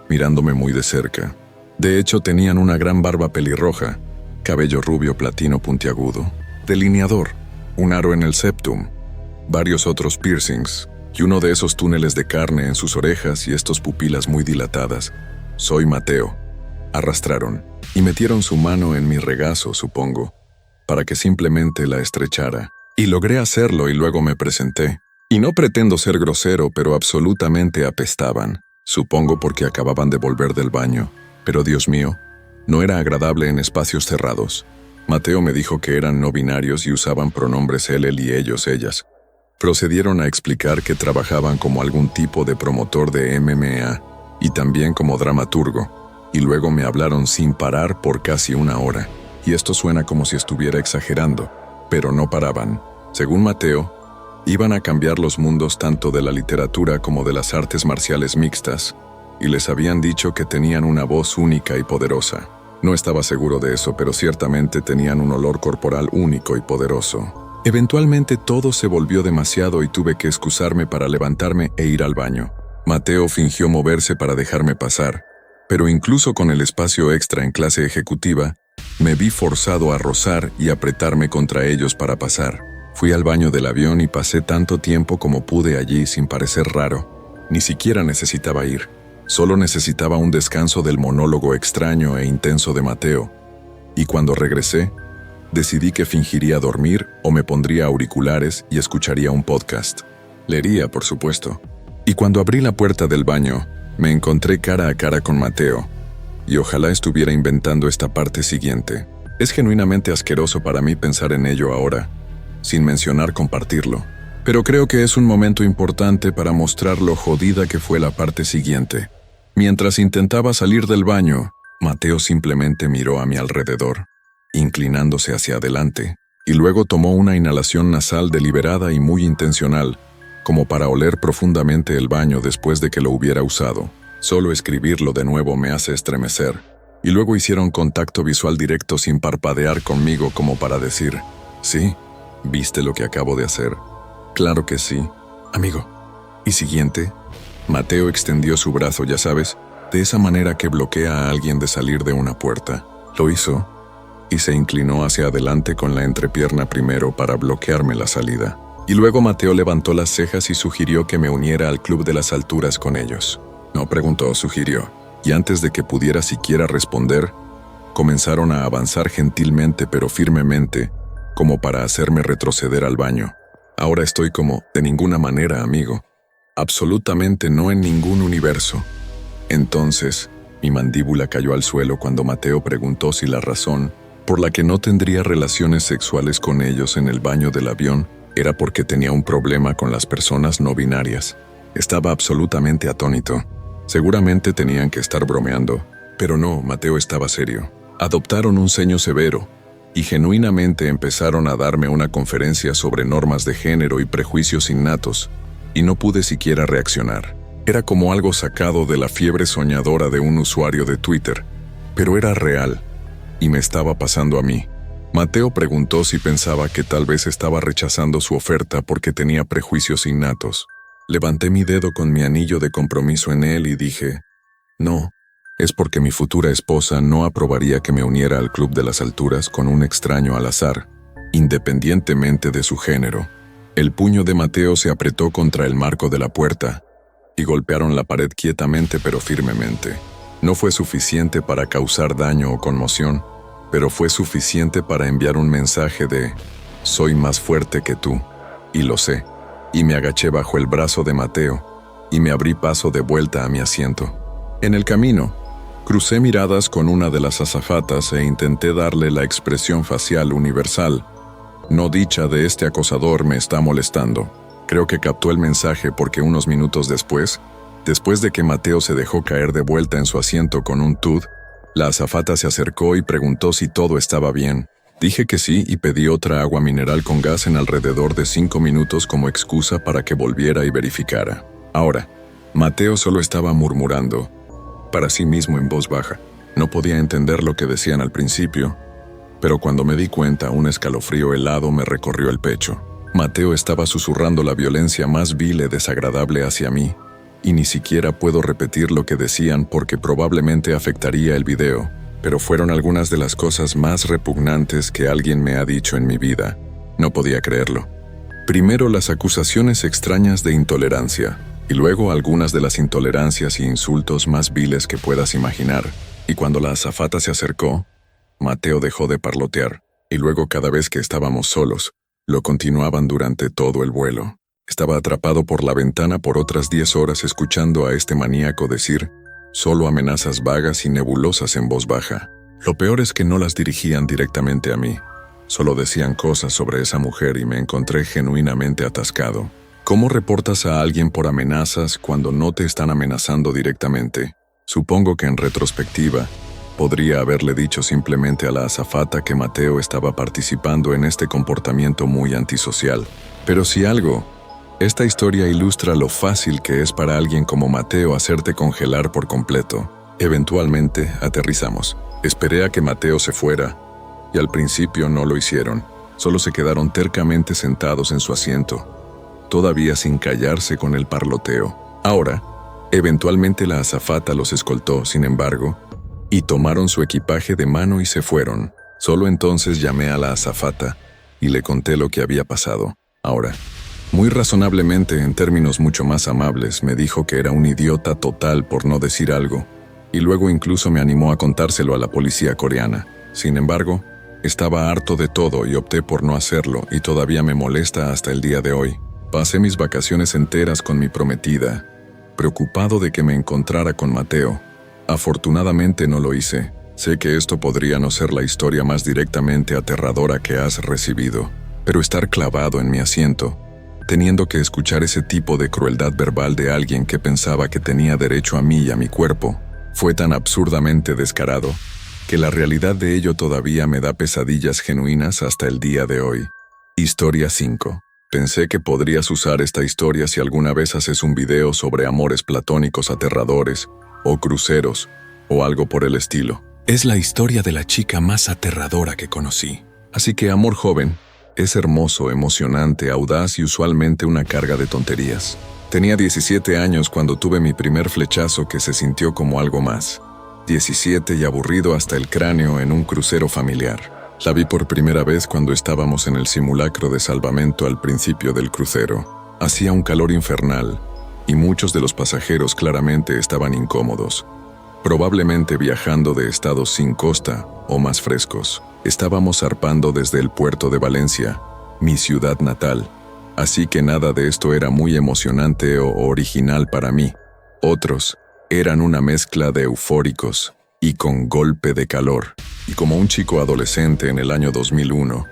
[SPEAKER 1] mirándome muy de cerca. De hecho, tenían una gran barba pelirroja, cabello rubio platino puntiagudo, delineador, un aro en el septum, varios otros piercings, y uno de esos túneles de carne en sus orejas y estos pupilas muy dilatadas. «Soy Mateo». Arrastraron y metieron su mano en mi regazo, supongo, para que simplemente la estrechara. Y logré hacerlo y luego me presenté. Y no pretendo ser grosero, pero absolutamente apestaban. Supongo porque acababan de volver del baño. Pero Dios mío, no era agradable en espacios cerrados. Mateo me dijo que eran no binarios y usaban pronombres él y ellos, ellas. Procedieron a explicar que trabajaban como algún tipo de promotor de MMA y también como dramaturgo. Y luego me hablaron sin parar por casi una hora. Y esto suena como si estuviera exagerando, pero no paraban. Según Mateo, iban a cambiar los mundos tanto de la literatura como de las artes marciales mixtas, y les habían dicho que tenían una voz única y poderosa. No estaba seguro de eso, pero ciertamente tenían un olor corporal único y poderoso. Eventualmente todo se volvió demasiado y tuve que excusarme para levantarme e ir al baño. Mateo fingió moverse para dejarme pasar, pero incluso con el espacio extra en clase ejecutiva, me vi forzado a rozar y apretarme contra ellos para pasar. Fui al baño del avión y pasé tanto tiempo como pude allí sin parecer raro. Ni siquiera necesitaba ir. Solo necesitaba un descanso del monólogo extraño e intenso de Mateo. Y cuando regresé, decidí que fingiría dormir o me pondría auriculares y escucharía un podcast. Leería, por supuesto. Y cuando abrí la puerta del baño, me encontré cara a cara con Mateo. Y ojalá estuviera inventando esta parte siguiente. Es genuinamente asqueroso para mí pensar en ello ahora, sin mencionar compartirlo. Pero creo que es un momento importante para mostrar lo jodida que fue la parte siguiente. Mientras intentaba salir del baño, Mateo simplemente miró a mi alrededor, inclinándose hacia adelante, y luego tomó una inhalación nasal deliberada y muy intencional, como para oler profundamente el baño después de que lo hubiera usado. Solo escribirlo de nuevo me hace estremecer. Y luego hicieron contacto visual directo sin parpadear conmigo como para decir, «¿Sí? ¿Viste lo que acabo de hacer?» «Claro que sí, amigo». Y siguiente, Mateo extendió su brazo, ya sabes, de esa manera que bloquea a alguien de salir de una puerta. Lo hizo y se inclinó hacia adelante con la entrepierna primero para bloquearme la salida. Y luego Mateo levantó las cejas y sugirió que me uniera al Club de las Alturas con ellos. No preguntó, sugirió. Y antes de que pudiera siquiera responder, comenzaron a avanzar gentilmente pero firmemente, como para hacerme retroceder al baño. Ahora estoy como, de ninguna manera, amigo. Absolutamente no en ningún universo. Entonces, mi mandíbula cayó al suelo cuando Mateo preguntó si la razón por la que no tendría relaciones sexuales con ellos en el baño del avión era porque tenía un problema con las personas no binarias. Estaba absolutamente atónito. Seguramente tenían que estar bromeando, pero no, Mateo estaba serio. Adoptaron un ceño severo y genuinamente empezaron a darme una conferencia sobre normas de género y prejuicios innatos, y no pude siquiera reaccionar. Era como algo sacado de la fiebre soñadora de un usuario de Twitter, pero era real, y me estaba pasando a mí. Mateo preguntó si pensaba que tal vez estaba rechazando su oferta porque tenía prejuicios innatos. Levanté mi dedo con mi anillo de compromiso en él y dije, no, es porque mi futura esposa no aprobaría que me uniera al Club de las Alturas con un extraño al azar, independientemente de su género. El puño de Mateo se apretó contra el marco de la puerta y golpearon la pared quietamente pero firmemente. No fue suficiente para causar daño o conmoción, pero fue suficiente para enviar un mensaje de «Soy más fuerte que tú, y lo sé». Y me agaché bajo el brazo de Mateo y me abrí paso de vuelta a mi asiento. En el camino, crucé miradas con una de las azafatas e intenté darle la expresión facial universal. No dicha de este acosador me está molestando. Creo que captó el mensaje porque unos minutos después de que Mateo se dejó caer de vuelta en su asiento con un tud, la azafata se acercó y preguntó si todo estaba bien. Dije que sí y pedí otra agua mineral con gas en alrededor de 5 minutos como excusa para que volviera y verificara. Ahora, Mateo solo estaba murmurando, para sí mismo en voz baja. No podía entender lo que decían al principio, pero cuando me di cuenta, un escalofrío helado me recorrió el pecho. Mateo estaba susurrando la violencia más vil y desagradable hacia mí, y ni siquiera puedo repetir lo que decían porque probablemente afectaría el video. Pero fueron algunas de las cosas más repugnantes que alguien me ha dicho en mi vida. No podía creerlo. Primero las acusaciones extrañas de intolerancia, y luego algunas de las intolerancias y insultos más viles que puedas imaginar. Y cuando la azafata se acercó, Mateo dejó de parlotear, y luego cada vez que estábamos solos, lo continuaban durante todo el vuelo. Estaba atrapado por la ventana por otras 10 horas escuchando a este maníaco decir solo amenazas vagas y nebulosas en voz baja. Lo peor es que no las dirigían directamente a mí. Solo decían cosas sobre esa mujer y me encontré genuinamente atascado. ¿Cómo reportas a alguien por amenazas cuando no te están amenazando directamente? Supongo que en retrospectiva, podría haberle dicho simplemente a la azafata que Mateo estaba participando en este comportamiento muy antisocial. Pero si algo, esta historia ilustra lo fácil que es para alguien como Mateo hacerte congelar por completo. Eventualmente, aterrizamos. Esperé a que Mateo se fuera, y al principio no lo hicieron. Solo se quedaron tercamente sentados en su asiento, todavía sin callarse con el parloteo. Ahora, eventualmente la azafata los escoltó, sin embargo, y tomaron su equipaje de mano y se fueron. Solo entonces llamé a la azafata y le conté lo que había pasado. Ahora, muy razonablemente, en términos mucho más amables, me dijo que era un idiota total por no decir algo, y luego incluso me animó a contárselo a la policía coreana. Sin embargo, estaba harto de todo y opté por no hacerlo, y todavía me molesta hasta el día de hoy. Pasé mis vacaciones enteras con mi prometida, preocupado de que me encontrara con Mateo. Afortunadamente no lo hice. Sé que esto podría no ser la historia más directamente aterradora que has recibido, pero estar clavado en mi asiento, teniendo que escuchar ese tipo de crueldad verbal de alguien que pensaba que tenía derecho a mí y a mi cuerpo, fue tan absurdamente descarado, que la realidad de ello todavía me da pesadillas genuinas hasta el día de hoy. Historia 5. Pensé que podrías usar esta historia si alguna vez haces un video sobre amores platónicos aterradores, o cruceros, o algo por el estilo. Es la historia de la chica más aterradora que conocí. Así que amor joven, es hermoso, emocionante, audaz y usualmente una carga de tonterías. Tenía 17 años cuando tuve mi primer flechazo que se sintió como algo más. 17 y aburrido hasta el cráneo en un crucero familiar. La vi por primera vez cuando estábamos en el simulacro de salvamento al principio del crucero. Hacía un calor infernal, y muchos de los pasajeros claramente estaban incómodos, probablemente viajando de estados sin costa o más frescos. Estábamos zarpando desde el puerto de Valencia, mi ciudad natal, así que nada de esto era muy emocionante o original para mí. Otros eran una mezcla de eufóricos y con golpe de calor, y como un chico adolescente en el año 2001,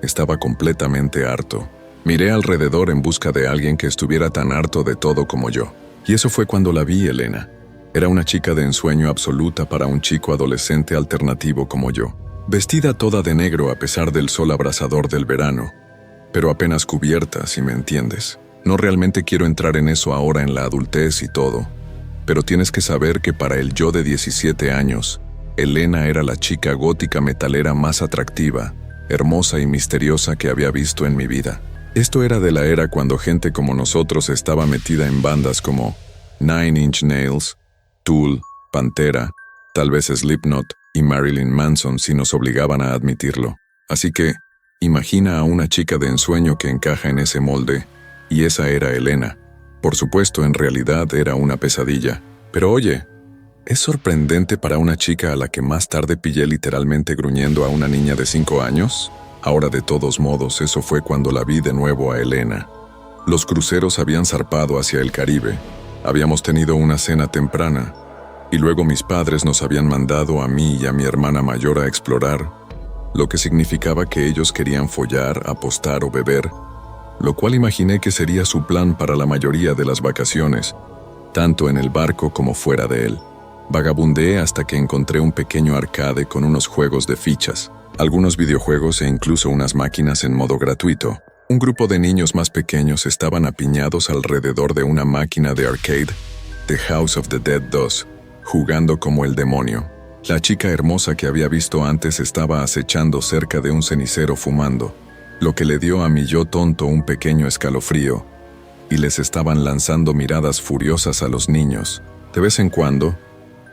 [SPEAKER 1] estaba completamente harto. Miré alrededor en busca de alguien que estuviera tan harto de todo como yo. Y eso fue cuando la vi, Elena. Era una chica de ensueño absoluta para un chico adolescente alternativo como yo. Vestida toda de negro a pesar del sol abrasador del verano, pero apenas cubierta, si me entiendes. No realmente quiero entrar en eso ahora en la adultez y todo, pero tienes que saber que para el yo de 17 años, Elena era la chica gótica metalera más atractiva, hermosa y misteriosa que había visto en mi vida. Esto era de la era cuando gente como nosotros estaba metida en bandas como Nine Inch Nails, Tool, Pantera, tal vez Slipknot y Marilyn Manson si nos obligaban a admitirlo. Así que, imagina a una chica de ensueño que encaja en ese molde, y esa era Elena. Por supuesto, en realidad era una pesadilla. Pero oye, ¿es sorprendente para una chica a la que más tarde pillé literalmente gruñendo a una niña de 5 años? Ahora, de todos modos, eso fue cuando la vi de nuevo a Elena. Los cruceros habían zarpado hacia el Caribe, habíamos tenido una cena temprana, y luego mis padres nos habían mandado a mí y a mi hermana mayor a explorar, lo que significaba que ellos querían follar, apostar o beber, lo cual imaginé que sería su plan para la mayoría de las vacaciones, tanto en el barco como fuera de él. Vagabundeé hasta que encontré un pequeño arcade con unos juegos de fichas, algunos videojuegos e incluso unas máquinas en modo gratuito. Un grupo de niños más pequeños estaban apiñados alrededor de una máquina de arcade, The House of the Dead 2, jugando como el demonio. La chica hermosa que había visto antes estaba acechando cerca de un cenicero fumando, lo que le dio a mi yo tonto un pequeño escalofrío, y les estaban lanzando miradas furiosas a los niños. De vez en cuando,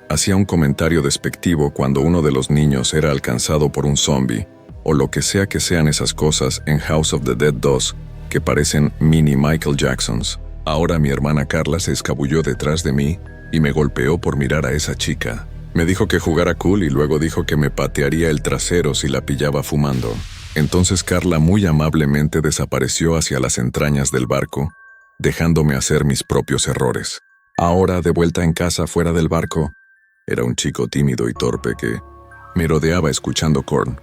[SPEAKER 1] hacía un comentario despectivo cuando uno de los niños era alcanzado por un zombie, o lo que sea que sean esas cosas en House of the Dead 2, que parecen mini Michael Jacksons. Ahora mi hermana Carla se escabulló detrás de mí y me golpeó por mirar a esa chica. Me dijo que jugara cool y luego dijo que me patearía el trasero si la pillaba fumando. Entonces Carla muy amablemente desapareció hacia las entrañas del barco, dejándome hacer mis propios errores. Ahora, de vuelta en casa fuera del barco, era un chico tímido y torpe que me rodeaba escuchando Korn,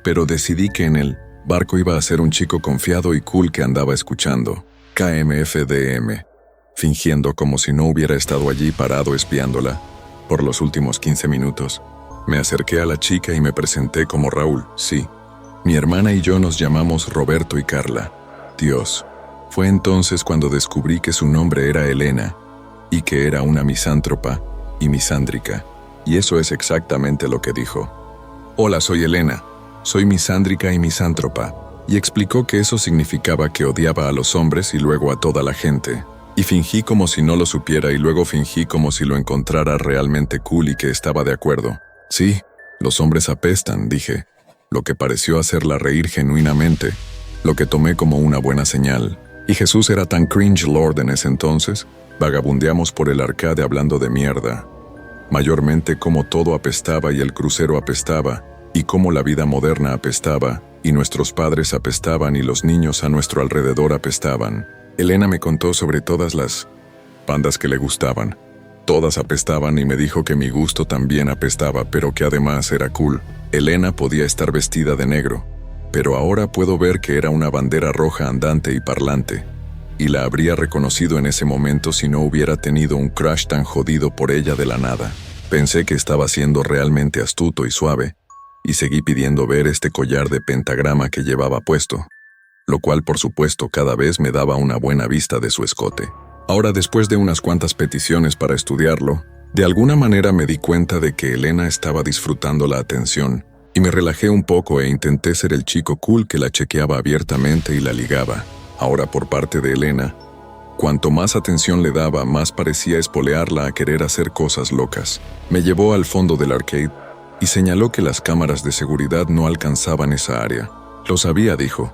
[SPEAKER 1] pero decidí que en el barco iba a ser un chico confiado y cool que andaba escuchando KMFDM, fingiendo como si no hubiera estado allí parado espiándola por los últimos 15 minutos. Me acerqué a la chica y me presenté como Raúl, sí. Mi hermana y yo nos llamamos Roberto y Carla. Dios, fue entonces cuando descubrí que su nombre era Elena y que era una misántropa y misándrica. Y eso es exactamente lo que dijo. Hola, soy Elena. Soy misándrica y misántropa. Y explicó que eso significaba que odiaba a los hombres y luego a toda la gente. Y fingí como si no lo supiera y luego fingí como si lo encontrara realmente cool y que estaba de acuerdo. Sí, los hombres apestan, dije, lo que pareció hacerla reír genuinamente, lo que tomé como una buena señal. Y Jesús era tan cringe lord en ese entonces, vagabundeamos por el arcade hablando de mierda. Mayormente cómo todo apestaba y el crucero apestaba, y cómo la vida moderna apestaba, y nuestros padres apestaban y los niños a nuestro alrededor apestaban. Elena me contó sobre todas las bandas que le gustaban. Todas apestaban y me dijo que mi gusto también apestaba, pero que además era cool. Elena podía estar vestida de negro, pero ahora puedo ver que era una bandera roja andante y parlante, y la habría reconocido en ese momento si no hubiera tenido un crush tan jodido por ella de la nada. Pensé que estaba siendo realmente astuto y suave, y seguí pidiendo ver este collar de pentagrama que llevaba puesto, lo cual por supuesto cada vez me daba una buena vista de su escote. Ahora, después de unas cuantas peticiones para estudiarlo, de alguna manera me di cuenta de que Elena estaba disfrutando la atención, y me relajé un poco e intenté ser el chico cool que la chequeaba abiertamente y la ligaba. Ahora, por parte de Elena, cuanto más atención le daba, más parecía espolearla a querer hacer cosas locas. Me llevó al fondo del arcade y señaló que las cámaras de seguridad no alcanzaban esa área. Lo sabía, dijo,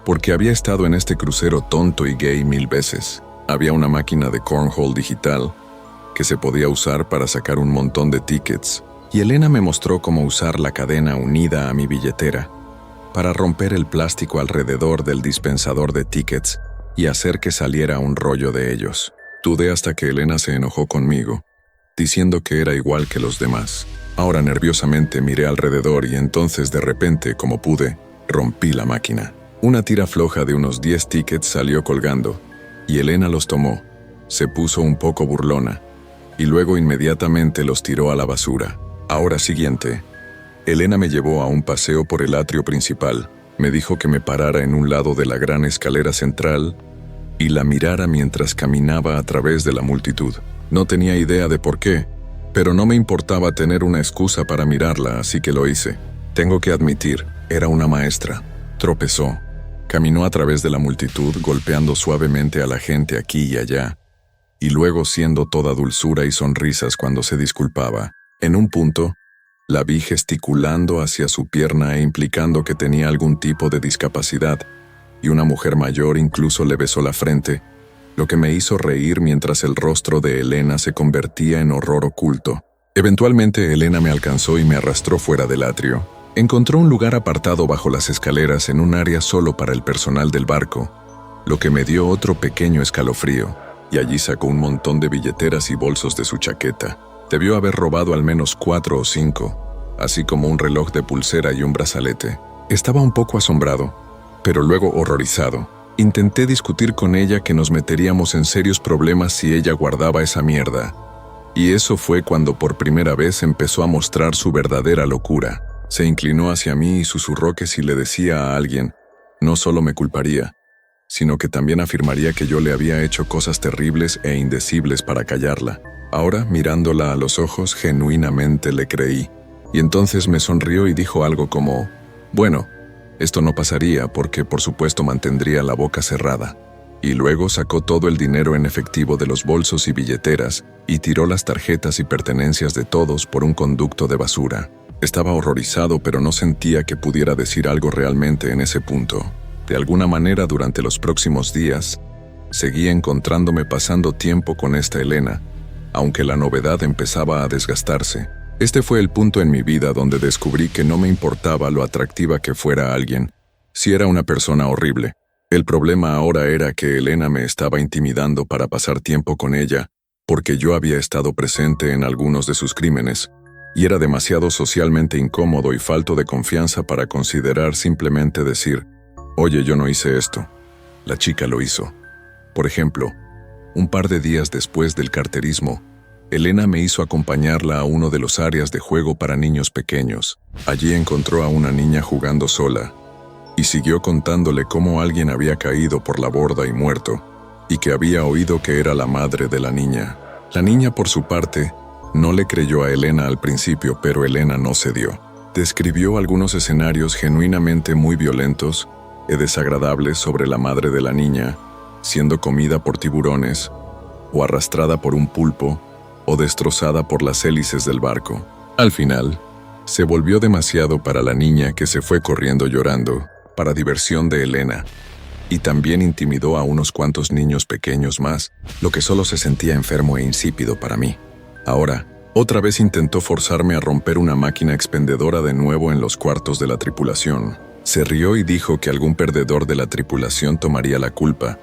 [SPEAKER 1] porque había estado en este crucero tonto y gay 1000 veces. Había una máquina de cornhole digital que se podía usar para sacar un montón de tickets, y Elena me mostró cómo usar la cadena unida a mi billetera para romper el plástico alrededor del dispensador de tickets y hacer que saliera un rollo de ellos. Dudé hasta que Elena se enojó conmigo, diciendo que era igual que los demás. Ahora nerviosamente miré alrededor y entonces de repente, como pude, rompí la máquina. Una tira floja de unos 10 tickets salió colgando, y Elena los tomó, se puso un poco burlona, y luego inmediatamente los tiró a la basura. Ahora siguiente, Elena me llevó a un paseo por el atrio principal, me dijo que me parara en un lado de la gran escalera central y la mirara mientras caminaba a través de la multitud. No tenía idea de por qué, pero no me importaba tener una excusa para mirarla, así que lo hice. Tengo que admitir, era una maestra. Tropezó. Caminó a través de la multitud, golpeando suavemente a la gente aquí y allá, y luego siendo toda dulzura y sonrisas cuando se disculpaba. En un punto, la vi gesticulando hacia su pierna e implicando que tenía algún tipo de discapacidad, y una mujer mayor incluso le besó la frente, lo que me hizo reír mientras el rostro de Elena se convertía en horror oculto. Eventualmente Elena me alcanzó y me arrastró fuera del atrio. Encontró un lugar apartado bajo las escaleras en un área solo para el personal del barco, lo que me dio otro pequeño escalofrío, y allí sacó un montón de billeteras y bolsos de su chaqueta. Debió haber robado al menos 4 o 5, así como un reloj de pulsera y un brazalete. Estaba un poco asombrado, pero luego horrorizado. Intenté discutir con ella que nos meteríamos en serios problemas si ella guardaba esa mierda. Y eso fue cuando por primera vez empezó a mostrar su verdadera locura. Se inclinó hacia mí y susurró que si le decía a alguien, no solo me culparía, sino que también afirmaría que yo le había hecho cosas terribles e indecibles para callarla. Ahora, mirándola a los ojos, genuinamente le creí. Y entonces me sonrió y dijo algo como, bueno, esto no pasaría porque por supuesto mantendría la boca cerrada. Y luego sacó todo el dinero en efectivo de los bolsos y billeteras y tiró las tarjetas y pertenencias de todos por un conducto de basura. Estaba horrorizado, pero no sentía que pudiera decir algo realmente en ese punto. De alguna manera, durante los próximos días, seguía encontrándome pasando tiempo con esta Elena, aunque la novedad empezaba a desgastarse. Este fue el punto en mi vida donde descubrí que no me importaba lo atractiva que fuera alguien, si era una persona horrible. El problema ahora era que Elena me estaba intimidando para pasar tiempo con ella, porque yo había estado presente en algunos de sus crímenes, y era demasiado socialmente incómodo y falto de confianza para considerar simplemente decir, «Oye, yo no hice esto». La chica lo hizo. Por ejemplo, un par de días después del carterismo, Elena me hizo acompañarla a uno de los áreas de juego para niños pequeños. Allí encontró a una niña jugando sola, y siguió contándole cómo alguien había caído por la borda y muerto, y que había oído que era la madre de la niña. La niña, por su parte, no le creyó a Elena al principio, pero Elena no cedió. Describió algunos escenarios genuinamente muy violentos y desagradables sobre la madre de la niña, siendo comida por tiburones, o arrastrada por un pulpo, o destrozada por las hélices del barco. Al final, se volvió demasiado para la niña, que se fue corriendo llorando, para diversión de Elena, y también intimidó a unos cuantos niños pequeños más, lo que solo se sentía enfermo e insípido para mí. Ahora, otra vez intentó forzarme a romper una máquina expendedora de nuevo en los cuartos de la tripulación. Se rió y dijo que algún perdedor de la tripulación tomaría la culpa,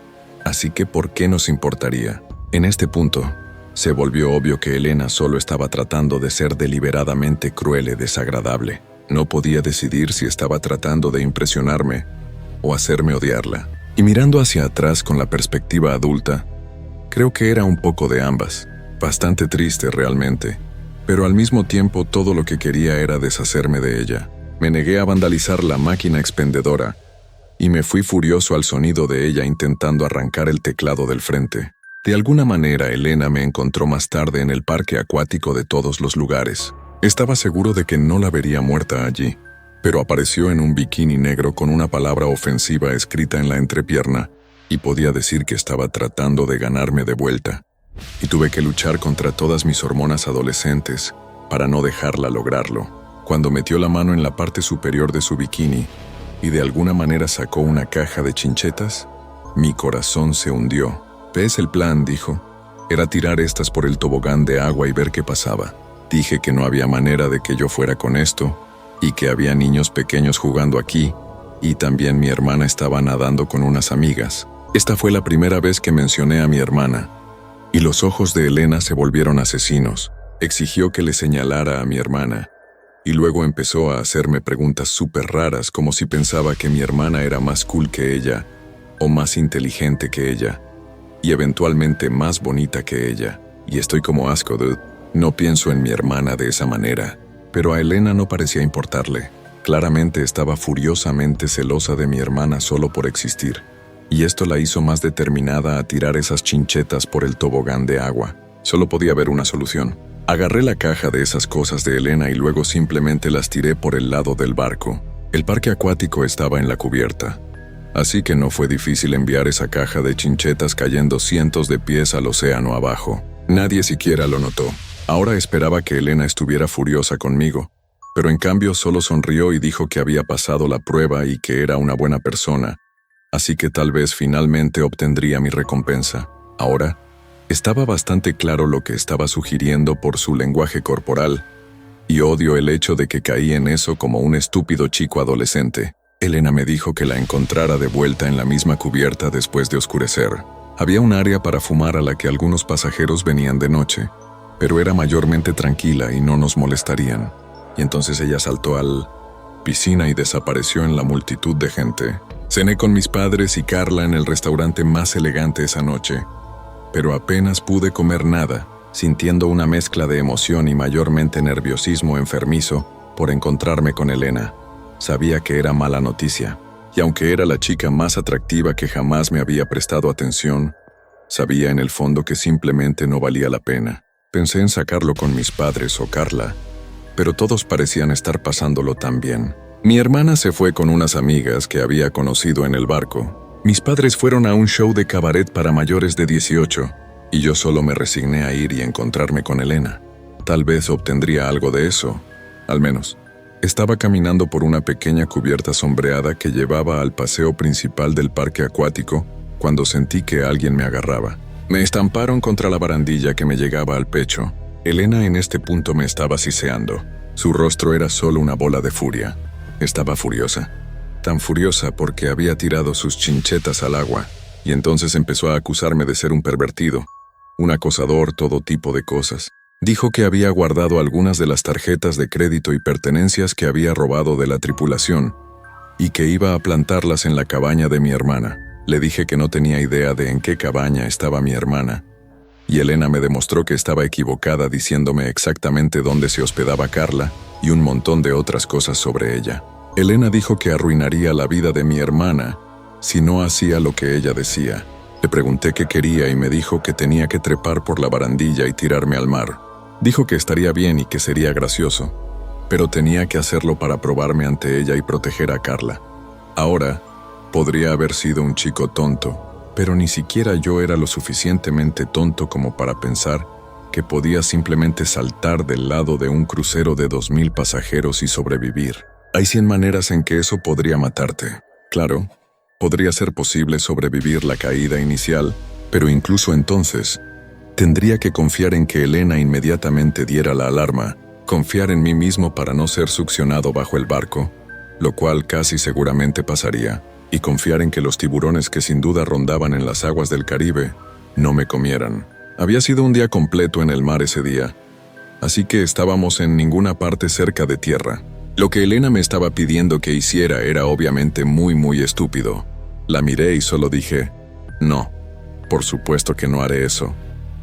[SPEAKER 1] así que ¿por qué nos importaría? En este punto, se volvió obvio que Elena solo estaba tratando de ser deliberadamente cruel y desagradable. No podía decidir si estaba tratando de impresionarme o hacerme odiarla. Y mirando hacia atrás con la perspectiva adulta, creo que era un poco de ambas. Bastante triste realmente, pero al mismo tiempo todo lo que quería era deshacerme de ella. Me negué a vandalizar la máquina expendedora y me fui furioso al sonido de ella intentando arrancar el teclado del frente. De alguna manera, Elena me encontró más tarde en el parque acuático de todos los lugares. Estaba seguro de que no la vería muerta allí, pero apareció en un bikini negro con una palabra ofensiva escrita en la entrepierna y podía decir que estaba tratando de ganarme de vuelta. Y tuve que luchar contra todas mis hormonas adolescentes para no dejarla lograrlo. Cuando metió la mano en la parte superior de su bikini y de alguna manera sacó una caja de chinchetas, mi corazón se hundió. «¿Ves el plan?», dijo. «Era tirar estas por el tobogán de agua y ver qué pasaba». Dije que no había manera de que yo fuera con esto, y que había niños pequeños jugando aquí, y también mi hermana estaba nadando con unas amigas. Esta fue la primera vez que mencioné a mi hermana, y los ojos de Elena se volvieron asesinos. Exigió que le señalara a mi hermana, y luego empezó a hacerme preguntas súper raras, como si pensaba que mi hermana era más cool que ella, o más inteligente que ella, y eventualmente más bonita que ella. Y estoy como asco, dude. No pienso en mi hermana de esa manera, pero a Elena no parecía importarle. Claramente estaba furiosamente celosa de mi hermana solo por existir, y esto la hizo más determinada a tirar esas chinchetas por el tobogán de agua. Solo podía haber una solución. Agarré la caja de esas cosas de Elena y luego simplemente las tiré por el lado del barco. El parque acuático estaba en la cubierta, así que no fue difícil enviar esa caja de chinchetas cayendo cientos de pies al océano abajo. Nadie siquiera lo notó. Ahora esperaba que Elena estuviera furiosa conmigo, pero en cambio solo sonrió y dijo que había pasado la prueba y que era una buena persona, así que tal vez finalmente obtendría mi recompensa. Ahora, estaba bastante claro lo que estaba sugiriendo por su lenguaje corporal, y odio el hecho de que caí en eso como un estúpido chico adolescente. Elena me dijo que la encontrara de vuelta en la misma cubierta después de oscurecer. Había un área para fumar a la que algunos pasajeros venían de noche, pero era mayormente tranquila y no nos molestarían. Y entonces ella saltó al piscina y desapareció en la multitud de gente. Cené con mis padres y Carla en el restaurante más elegante esa noche, pero apenas pude comer nada, sintiendo una mezcla de emoción y mayormente nerviosismo enfermizo por encontrarme con Elena. Sabía que era mala noticia, y aunque era la chica más atractiva que jamás me había prestado atención, sabía en el fondo que simplemente no valía la pena. Pensé en sacarlo con mis padres o Carla, pero todos parecían estar pasándolo tan bien. Mi hermana se fue con unas amigas que había conocido en el barco. Mis padres fueron a un show de cabaret para mayores de 18, y yo solo me resigné a ir y encontrarme con Elena. Tal vez obtendría algo de eso, al menos. Estaba caminando por una pequeña cubierta sombreada que llevaba al paseo principal del parque acuático cuando sentí que alguien me agarraba. Me estamparon contra la barandilla que me llegaba al pecho. Elena en este punto me estaba siseando. Su rostro era solo una bola de furia. Estaba furiosa. Tan furiosa porque había tirado sus chinchetas al agua, y entonces empezó a acusarme de ser un pervertido, un acosador, todo tipo de cosas. Dijo que había guardado algunas de las tarjetas de crédito y pertenencias que había robado de la tripulación, y que iba a plantarlas en la cabaña de mi hermana. Le dije que no tenía idea de en qué cabaña estaba mi hermana, y Elena me demostró que estaba equivocada diciéndome exactamente dónde se hospedaba Carla y un montón de otras cosas sobre ella. Elena dijo que arruinaría la vida de mi hermana si no hacía lo que ella decía. Le pregunté qué quería y me dijo que tenía que trepar por la barandilla y tirarme al mar. Dijo que estaría bien y que sería gracioso, pero tenía que hacerlo para probarme ante ella y proteger a Carla. Ahora, podría haber sido un chico tonto, pero ni siquiera yo era lo suficientemente tonto como para pensar que podía simplemente saltar del lado de un crucero de 2000 pasajeros y sobrevivir. Hay 100 maneras en que eso podría matarte. Claro, podría ser posible sobrevivir la caída inicial, pero incluso entonces, tendría que confiar en que Elena inmediatamente diera la alarma, confiar en mí mismo para no ser succionado bajo el barco, lo cual casi seguramente pasaría, y confiar en que los tiburones que sin duda rondaban en las aguas del Caribe no me comieran. Había sido un día completo en el mar ese día, así que estábamos en ninguna parte cerca de tierra. Lo que Elena me estaba pidiendo que hiciera era obviamente muy estúpido. La miré y solo dije, no, por supuesto que no haré eso.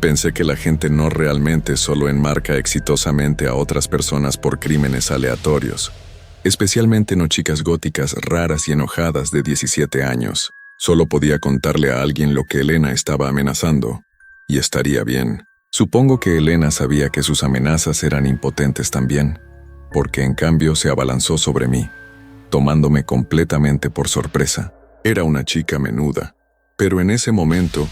[SPEAKER 1] Pensé que la gente no realmente solo enmarca exitosamente a otras personas por crímenes aleatorios, especialmente no chicas góticas raras y enojadas de 17 años. Solo podía contarle a alguien lo que Elena estaba amenazando, y estaría bien. Supongo que Elena sabía que sus amenazas eran impotentes también, porque en cambio se abalanzó sobre mí, tomándome completamente por sorpresa. Era una chica menuda, pero en ese momento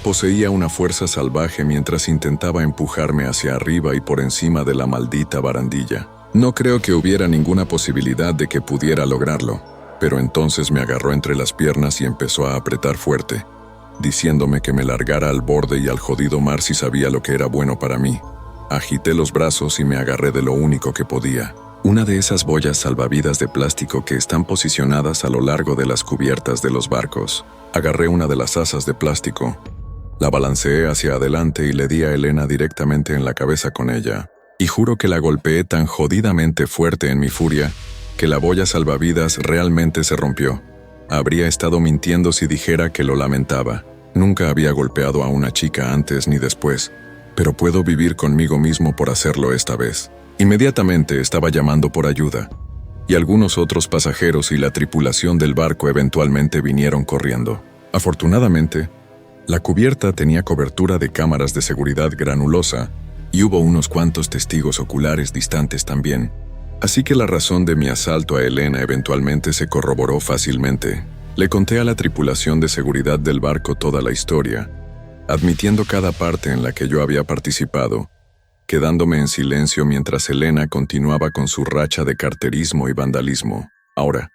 [SPEAKER 1] poseía una fuerza salvaje mientras intentaba empujarme hacia arriba y por encima de la maldita barandilla. No creo que hubiera ninguna posibilidad de que pudiera lograrlo, pero entonces me agarró entre las piernas y empezó a apretar fuerte, diciéndome que me largara al borde y al jodido mar si sabía lo que era bueno para mí. Agité los brazos y me agarré de lo único que podía. Una de esas boyas salvavidas de plástico que están posicionadas a lo largo de las cubiertas de los barcos. Agarré una de las asas de plástico. La balanceé hacia adelante y le di a Elena directamente en la cabeza con ella. Y juro que la golpeé tan jodidamente fuerte en mi furia que la boya salvavidas realmente se rompió. Habría estado mintiendo si dijera que lo lamentaba. Nunca había golpeado a una chica antes ni después, pero puedo vivir conmigo mismo por hacerlo esta vez. Inmediatamente estaba llamando por ayuda, y algunos otros pasajeros y la tripulación del barco eventualmente vinieron corriendo. Afortunadamente, la cubierta tenía cobertura de cámaras de seguridad granulosa, y hubo unos cuantos testigos oculares distantes también, así que la razón de mi asalto a Elena eventualmente se corroboró fácilmente. Le conté a la tripulación de seguridad del barco toda la historia, admitiendo cada parte en la que yo había participado, quedándome en silencio mientras Elena continuaba con su racha de carterismo y vandalismo. Ahora,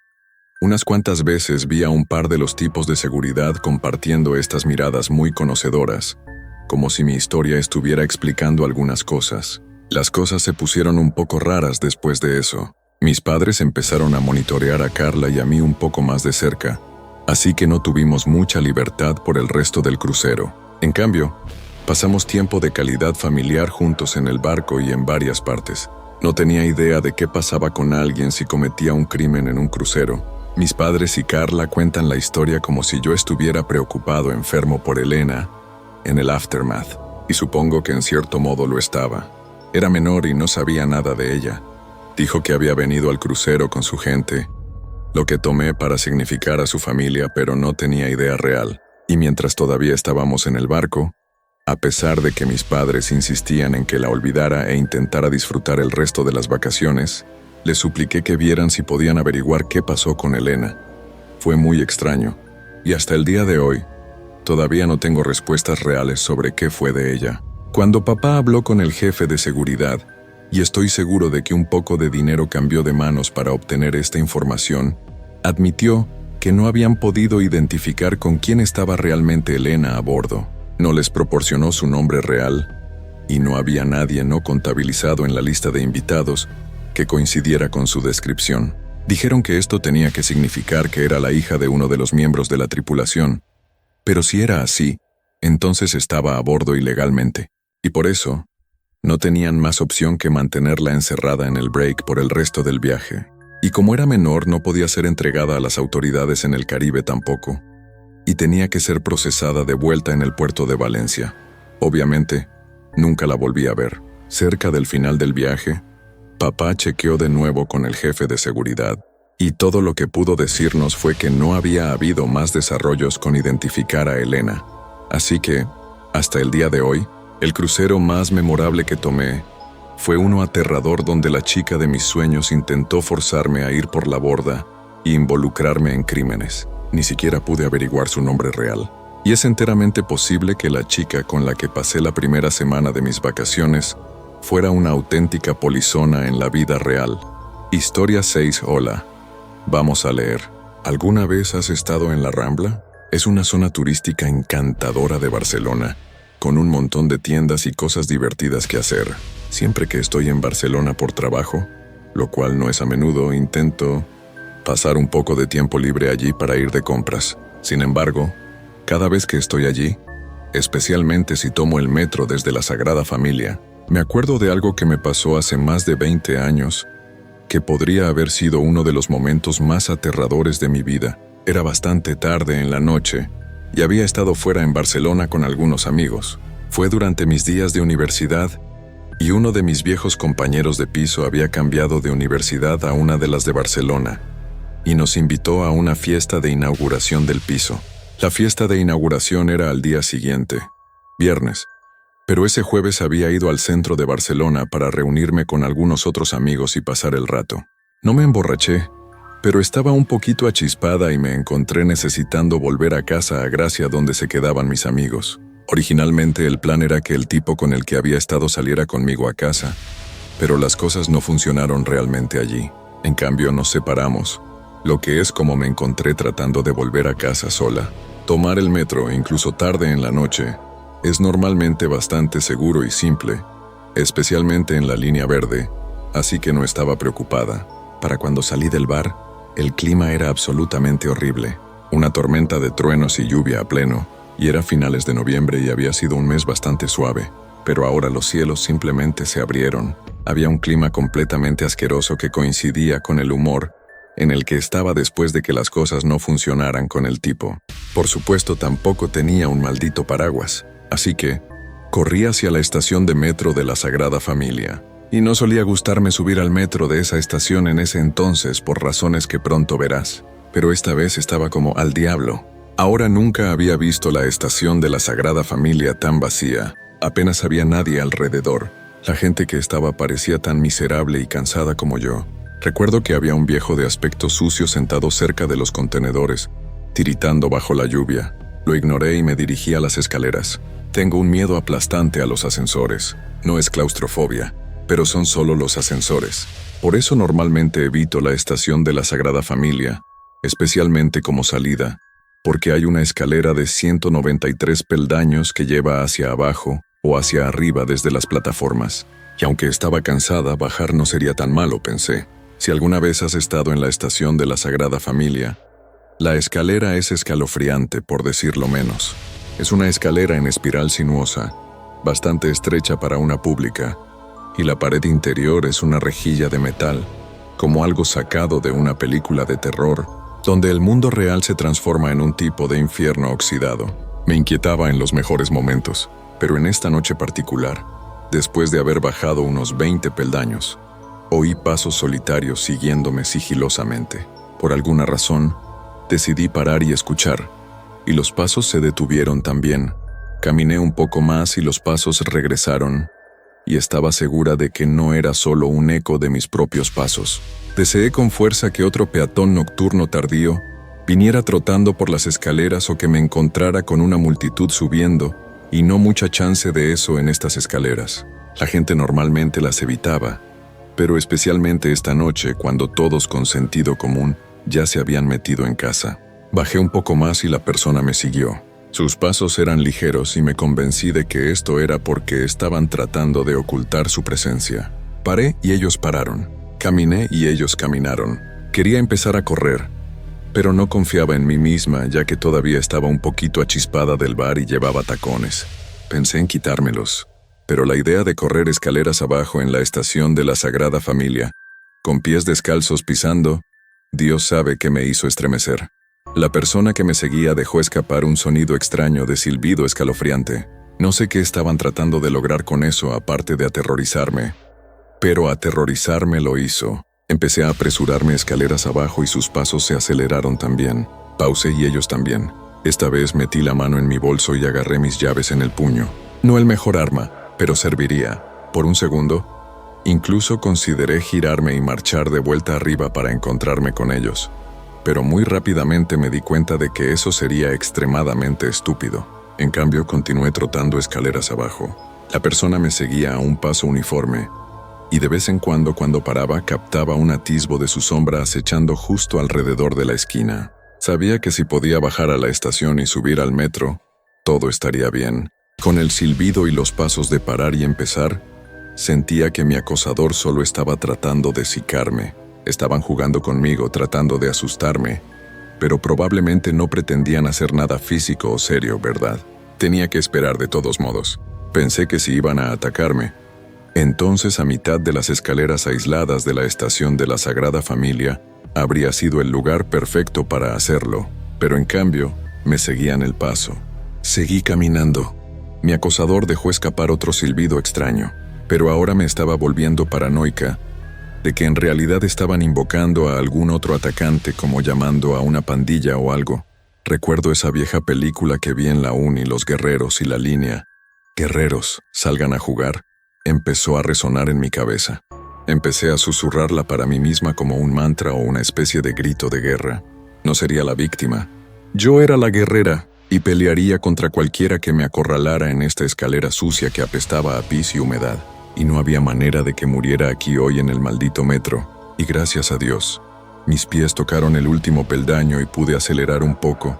[SPEAKER 1] unas cuantas veces vi a un par de los tipos de seguridad compartiendo estas miradas muy conocedoras, como si mi historia estuviera explicando algunas cosas. Las cosas se pusieron un poco raras después de eso. Mis padres empezaron a monitorear a Carla y a mí un poco más de cerca, así que no tuvimos mucha libertad por el resto del crucero. En cambio, pasamos tiempo de calidad familiar juntos en el barco y en varias partes. No tenía idea de qué pasaba con alguien si cometía un crimen en un crucero. Mis padres y Carla cuentan la historia como si yo estuviera preocupado enfermo por Elena en el aftermath, y supongo que en cierto modo lo estaba. Era menor y no sabía nada de ella. Dijo que había venido al crucero con su gente, lo que tomé para significar a su familia, pero no tenía idea real. Y mientras todavía estábamos en el barco, a pesar de que mis padres insistían en que la olvidara e intentara disfrutar el resto de las vacaciones, les supliqué que vieran si podían averiguar qué pasó con Elena. Fue muy extraño, y hasta el día de hoy, todavía no tengo respuestas reales sobre qué fue de ella. Cuando papá habló con el jefe de seguridad, y estoy seguro de que un poco de dinero cambió de manos para obtener esta información, admitió que no habían podido identificar con quién estaba realmente Elena a bordo. No les proporcionó su nombre real y no había nadie no contabilizado en la lista de invitados que coincidiera con su descripción. Dijeron que esto tenía que significar que era la hija de uno de los miembros de la tripulación, pero si era así, entonces estaba a bordo ilegalmente, y por eso no tenían más opción que mantenerla encerrada en el break por el resto del viaje. Y como era menor, no podía ser entregada a las autoridades en el Caribe tampoco, y tenía que ser procesada de vuelta en el puerto de Valencia. Obviamente, nunca la volví a ver. Cerca del final del viaje, papá chequeó de nuevo con el jefe de seguridad, y todo lo que pudo decirnos fue que no había habido más desarrollos con identificar a Elena. Así que, hasta el día de hoy, el crucero más memorable que tomé fue uno aterrador donde la chica de mis sueños intentó forzarme a ir por la borda e involucrarme en crímenes. Ni siquiera pude averiguar su nombre real. Y es enteramente posible que la chica con la que pasé la primera semana de mis vacaciones fuera una auténtica polizona en la vida real. Historia 6. Hola. Vamos a leer. ¿Alguna vez has estado en la Rambla? Es una zona turística encantadora de Barcelona, con un montón de tiendas y cosas divertidas que hacer. Siempre que estoy en Barcelona por trabajo, lo cual no es a menudo, intento pasar un poco de tiempo libre allí para ir de compras. Sin embargo, cada vez que estoy allí, especialmente si tomo el metro desde la Sagrada Familia, me acuerdo de algo que me pasó hace más de 20 años, que podría haber sido uno de los momentos más aterradores de mi vida. Era bastante tarde en la noche y había estado fuera en Barcelona con algunos amigos. Fue durante mis días de universidad y uno de mis viejos compañeros de piso había cambiado de universidad a una de las de Barcelona y nos invitó a una fiesta de inauguración del piso. La fiesta de inauguración era al día siguiente, viernes, pero ese jueves había ido al centro de Barcelona para reunirme con algunos otros amigos y pasar el rato. No me emborraché, pero estaba un poquito achispada y me encontré necesitando volver a casa a Gracia donde se quedaban mis amigos. Originalmente el plan era que el tipo con el que había estado saliera conmigo a casa, pero las cosas no funcionaron realmente allí. En cambio nos separamos, lo que es como me encontré tratando de volver a casa sola. Tomar el metro, incluso tarde en la noche, es normalmente bastante seguro y simple, especialmente en la línea verde, así que no estaba preocupada. Para cuando salí del bar, el clima era absolutamente horrible, una tormenta de truenos y lluvia a pleno, y era finales de noviembre y había sido un mes bastante suave, pero ahora los cielos simplemente se abrieron. Había un clima completamente asqueroso que coincidía con el humor en el que estaba después de que las cosas no funcionaran con el tipo. Por supuesto, tampoco tenía un maldito paraguas, así que corrí hacia la estación de metro de la Sagrada Familia. Y no solía gustarme subir al metro de esa estación en ese entonces por razones que pronto verás. Pero esta vez estaba como al diablo. Ahora nunca había visto la estación de la Sagrada Familia tan vacía. Apenas había nadie alrededor. La gente que estaba parecía tan miserable y cansada como yo. Recuerdo que había un viejo de aspecto sucio sentado cerca de los contenedores, tiritando bajo la lluvia. Lo ignoré y me dirigí a las escaleras. Tengo un miedo aplastante a los ascensores. No es claustrofobia, pero son solo los ascensores. Por eso normalmente evito la estación de la Sagrada Familia, especialmente como salida, porque hay una escalera de 193 peldaños que lleva hacia abajo o hacia arriba desde las plataformas. Y aunque estaba cansada, bajar no sería tan malo, pensé. Si alguna vez has estado en la estación de la Sagrada Familia, la escalera es escalofriante, por decirlo menos. Es una escalera en espiral sinuosa, bastante estrecha para una pública, y la pared interior es una rejilla de metal, como algo sacado de una película de terror, donde el mundo real se transforma en un tipo de infierno oxidado. Me inquietaba en los mejores momentos, pero en esta noche particular, después de haber bajado unos 20 peldaños, oí pasos solitarios siguiéndome sigilosamente. Por alguna razón, decidí parar y escuchar, y los pasos se detuvieron también. Caminé un poco más y los pasos regresaron, y estaba segura de que no era solo un eco de mis propios pasos. Deseé con fuerza que otro peatón nocturno tardío viniera trotando por las escaleras o que me encontrara con una multitud subiendo, y no mucha chance de eso en estas escaleras. La gente normalmente las evitaba, pero especialmente esta noche cuando todos con sentido común ya se habían metido en casa. Bajé un poco más y la persona me siguió. Sus pasos eran ligeros y me convencí de que esto era porque estaban tratando de ocultar su presencia. Paré y ellos pararon. Caminé y ellos caminaron. Quería empezar a correr, pero no confiaba en mí misma ya que todavía estaba un poquito achispada del bar y llevaba tacones. Pensé en quitármelos, pero la idea de correr escaleras abajo en la estación de la Sagrada Familia, con pies descalzos pisando, Dios sabe que me hizo estremecer. La persona que me seguía dejó escapar un sonido extraño de silbido escalofriante. No sé qué estaban tratando de lograr con eso aparte de aterrorizarme, pero aterrorizarme lo hizo. Empecé a apresurarme escaleras abajo y sus pasos se aceleraron también. Pausé y ellos también. Esta vez metí la mano en mi bolso y agarré mis llaves en el puño. No el mejor arma, pero serviría. Por un segundo, incluso consideré girarme y marchar de vuelta arriba para encontrarme con ellos. Pero muy rápidamente me di cuenta de que eso sería extremadamente estúpido. En cambio, continué trotando escaleras abajo. La persona me seguía a un paso uniforme, y de vez en cuando paraba captaba un atisbo de su sombra acechando justo alrededor de la esquina. Sabía que si podía bajar a la estación y subir al metro, todo estaría bien. Con el silbido y los pasos de parar y empezar, sentía que mi acosador solo estaba tratando de cicarme. Estaban jugando conmigo, tratando de asustarme, pero probablemente no pretendían hacer nada físico o serio, ¿verdad? Tenía que esperar de todos modos. Pensé que si iban a atacarme, entonces a mitad de las escaleras aisladas de la estación de la Sagrada Familia, habría sido el lugar perfecto para hacerlo, pero en cambio, me seguían el paso. Seguí caminando. Mi acosador dejó escapar otro silbido extraño, pero ahora me estaba volviendo paranoica de que en realidad estaban invocando a algún otro atacante como llamando a una pandilla o algo. Recuerdo esa vieja película que vi en la uni, Los Guerreros y la línea "Guerreros, salgan a jugar", empezó a resonar en mi cabeza. Empecé a susurrarla para mí misma como un mantra o una especie de grito de guerra. No sería la víctima. Yo era la guerrera y pelearía contra cualquiera que me acorralara en esta escalera sucia que apestaba a pis y humedad. Y no había manera de que muriera aquí hoy en el maldito metro. Y gracias a Dios, mis pies tocaron el último peldaño y pude acelerar un poco,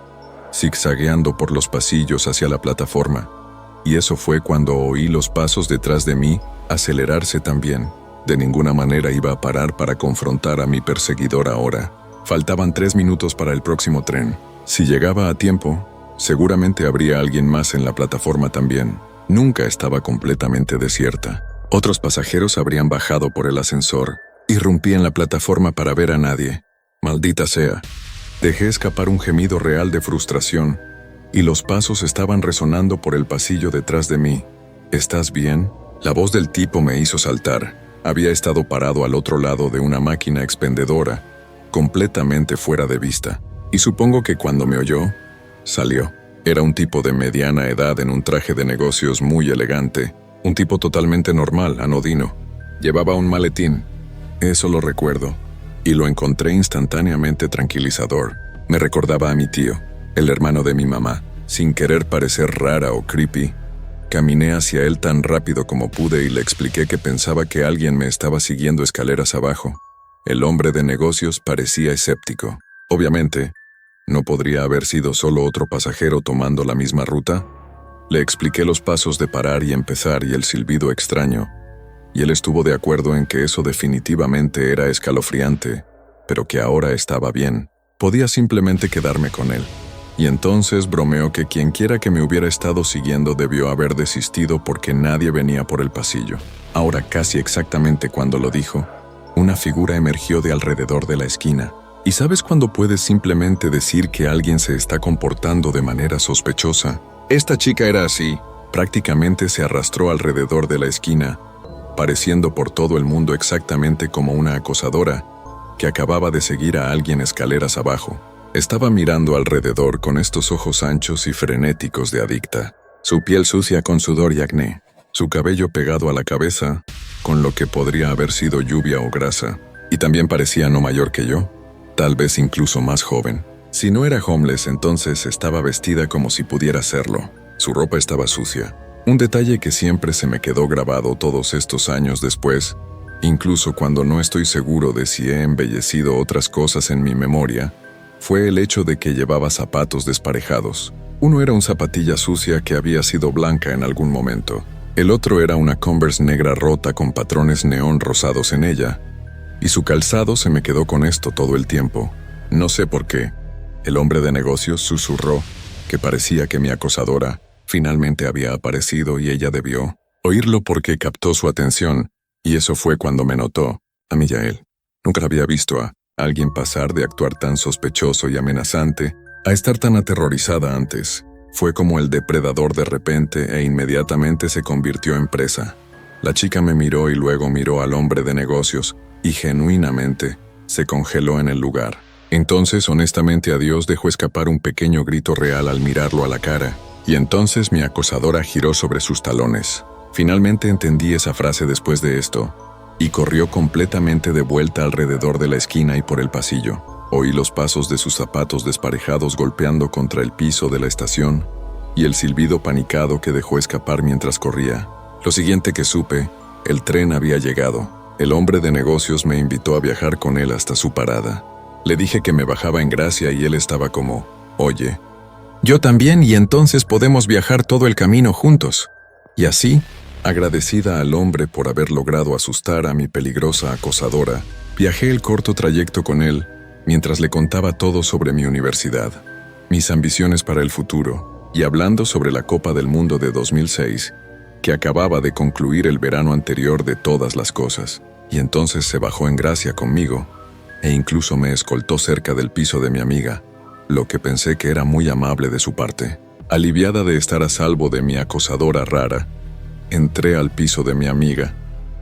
[SPEAKER 1] zigzagueando por los pasillos hacia la plataforma. Y eso fue cuando oí los pasos detrás de mí acelerarse también. De ninguna manera iba a parar para confrontar a mi perseguidor ahora. Faltaban 3 minutos para el próximo tren. Si llegaba a tiempo, seguramente habría alguien más en la plataforma también. Nunca estaba completamente desierta. Otros pasajeros habrían bajado por el ascensor. Irrumpí en la plataforma para ver a nadie. Maldita sea. Dejé escapar un gemido real de frustración, y los pasos estaban resonando por el pasillo detrás de mí. ¿Estás bien? La voz del tipo me hizo saltar. Había estado parado al otro lado de una máquina expendedora, completamente fuera de vista. Y supongo que cuando me oyó, salió. Era un tipo de mediana edad en un traje de negocios muy elegante. Un tipo totalmente normal, anodino. Llevaba un maletín. Eso lo recuerdo. Y lo encontré instantáneamente tranquilizador. Me recordaba a mi tío, el hermano de mi mamá. Sin querer parecer rara o creepy, caminé hacia él tan rápido como pude y le expliqué que pensaba que alguien me estaba siguiendo escaleras abajo. El hombre de negocios parecía escéptico. Obviamente, ¿no podría haber sido solo otro pasajero tomando la misma ruta? Le expliqué los pasos de parar y empezar y el silbido extraño, y él estuvo de acuerdo en que eso definitivamente era escalofriante, pero que ahora estaba bien. Podía simplemente quedarme con él. Y entonces bromeó que quienquiera que me hubiera estado siguiendo debió haber desistido porque nadie venía por el pasillo. Ahora, casi exactamente cuando lo dijo, una figura emergió de alrededor de la esquina. ¿Y sabes cuándo puedes simplemente decir que alguien se está comportando de manera sospechosa? Esta chica era así. Prácticamente se arrastró alrededor de la esquina, pareciendo por todo el mundo exactamente como una acosadora que acababa de seguir a alguien escaleras abajo. Estaba mirando alrededor con estos ojos anchos y frenéticos de adicta, su piel sucia con sudor y acné, su cabello pegado a la cabeza, con lo que podría haber sido lluvia o grasa, y también parecía no mayor que yo, tal vez incluso más joven. Si no era homeless, entonces estaba vestida como si pudiera serlo. Su ropa estaba sucia. Un detalle que siempre se me quedó grabado todos estos años después, incluso cuando no estoy seguro de si he embellecido otras cosas en mi memoria, fue el hecho de que llevaba zapatos desparejados. Uno era una zapatilla sucia que había sido blanca en algún momento. El otro era una Converse negra rota con patrones neón rosados en ella. Y su calzado se me quedó con esto todo el tiempo. No sé por qué. El hombre de negocios susurró que parecía que mi acosadora finalmente había aparecido y ella debió oírlo porque captó su atención, y eso fue cuando me notó, a mí y a él. Nunca había visto a alguien pasar de actuar tan sospechoso y amenazante a estar tan aterrorizada antes. Fue como el depredador de repente e inmediatamente se convirtió en presa. La chica me miró y luego miró al hombre de negocios y genuinamente se congeló en el lugar. Entonces, honestamente, a Dios dejó escapar un pequeño grito real al mirarlo a la cara, y entonces mi acosadora giró sobre sus talones. Finalmente entendí esa frase después de esto, y corrió completamente de vuelta alrededor de la esquina y por el pasillo. Oí los pasos de sus zapatos desparejados golpeando contra el piso de la estación, y el silbido panicado que dejó escapar mientras corría. Lo siguiente que supe, el tren había llegado. El hombre de negocios me invitó a viajar con él hasta su parada. Le dije que me bajaba en Gracia y él estaba como, oye, yo también, y entonces podemos viajar todo el camino juntos. Y así, agradecida al hombre por haber logrado asustar a mi peligrosa acosadora, viajé el corto trayecto con él mientras le contaba todo sobre mi universidad, mis ambiciones para el futuro, y hablando sobre la Copa del Mundo de 2006, que acababa de concluir el verano anterior de todas las cosas. Y entonces se bajó en Gracia conmigo, e incluso me escoltó cerca del piso de mi amiga, lo que pensé que era muy amable de su parte. Aliviada de estar a salvo de mi acosadora rara, entré al piso de mi amiga,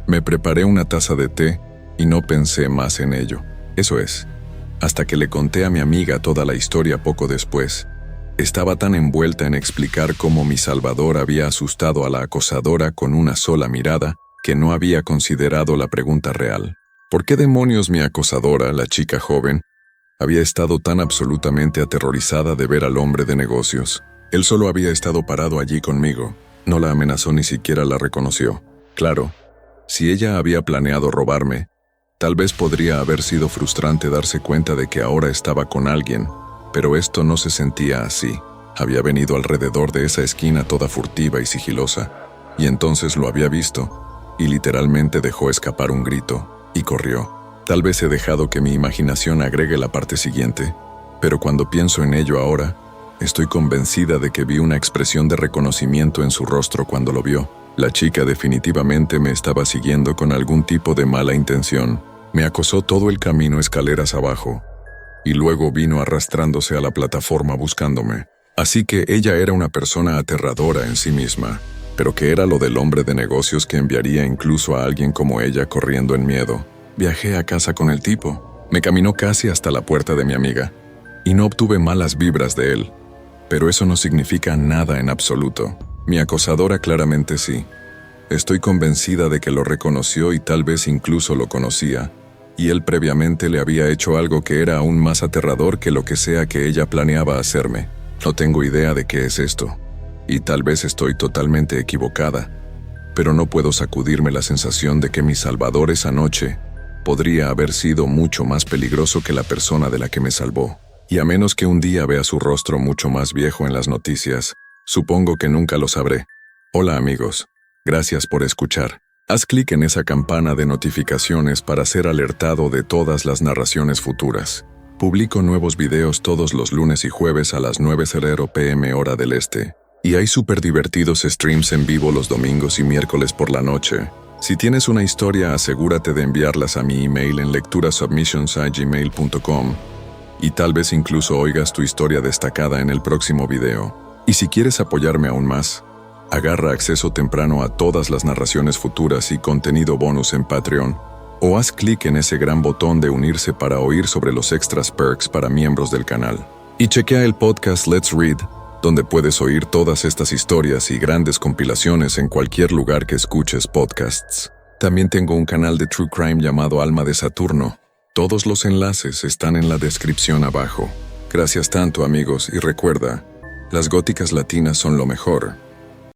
[SPEAKER 1] me preparé una taza de té y no pensé más en ello. Eso es, hasta que le conté a mi amiga toda la historia poco después. Estaba tan envuelta en explicar cómo mi salvador había asustado a la acosadora con una sola mirada que no había considerado la pregunta real. ¿Por qué demonios mi acosadora, la chica joven, había estado tan absolutamente aterrorizada de ver al hombre de negocios? Él solo había estado parado allí conmigo. No la amenazó, ni siquiera la reconoció. Claro, si ella había planeado robarme, tal vez podría haber sido frustrante darse cuenta de que ahora estaba con alguien, pero esto no se sentía así. Había venido alrededor de esa esquina toda furtiva y sigilosa, y entonces lo había visto, y literalmente dejó escapar un grito, y corrió. Tal vez he dejado que mi imaginación agregue la parte siguiente, pero cuando pienso en ello ahora, estoy convencida de que vi una expresión de reconocimiento en su rostro cuando lo vio. La chica definitivamente me estaba siguiendo con algún tipo de mala intención. Me acosó todo el camino escaleras abajo, y luego vino arrastrándose a la plataforma buscándome. Así que ella era una persona aterradora en sí misma, pero ¿qué era lo del hombre de negocios que enviaría incluso a alguien como ella corriendo en miedo? Viajé a casa con el tipo. Me caminó casi hasta la puerta de mi amiga, y no obtuve malas vibras de él. Pero eso no significa nada en absoluto. Mi acosadora claramente sí. Estoy convencida de que lo reconoció y tal vez incluso lo conocía, y él previamente le había hecho algo que era aún más aterrador que lo que sea que ella planeaba hacerme. No tengo idea de qué es esto, y tal vez estoy totalmente equivocada, pero no puedo sacudirme la sensación de que mi salvador esa noche podría haber sido mucho más peligroso que la persona de la que me salvó. Y a menos que un día vea su rostro mucho más viejo en las noticias, supongo que nunca lo sabré. Hola amigos, gracias por escuchar. Haz clic en esa campana de notificaciones para ser alertado de todas las narraciones futuras. Publico nuevos videos todos los lunes y jueves a las 9:00 p.m. hora del este. Y hay súper divertidos streams en vivo los domingos y miércoles por la noche. Si tienes una historia, asegúrate de enviarlas a mi email en lecturasubmissions@gmail.com. Y tal vez incluso oigas tu historia destacada en el próximo video. Y si quieres apoyarme aún más, agarra acceso temprano a todas las narraciones futuras y contenido bonus en Patreon, o haz clic en ese gran botón de unirse para oír sobre los extras perks para miembros del canal. Y chequea el podcast Let's Read, donde puedes oír todas estas historias y grandes compilaciones en cualquier lugar que escuches podcasts. También tengo un canal de True Crime llamado Alma de Saturno. Todos los enlaces están en la descripción abajo. Gracias tanto, amigos, y recuerda, Las góticas latinas son lo mejor,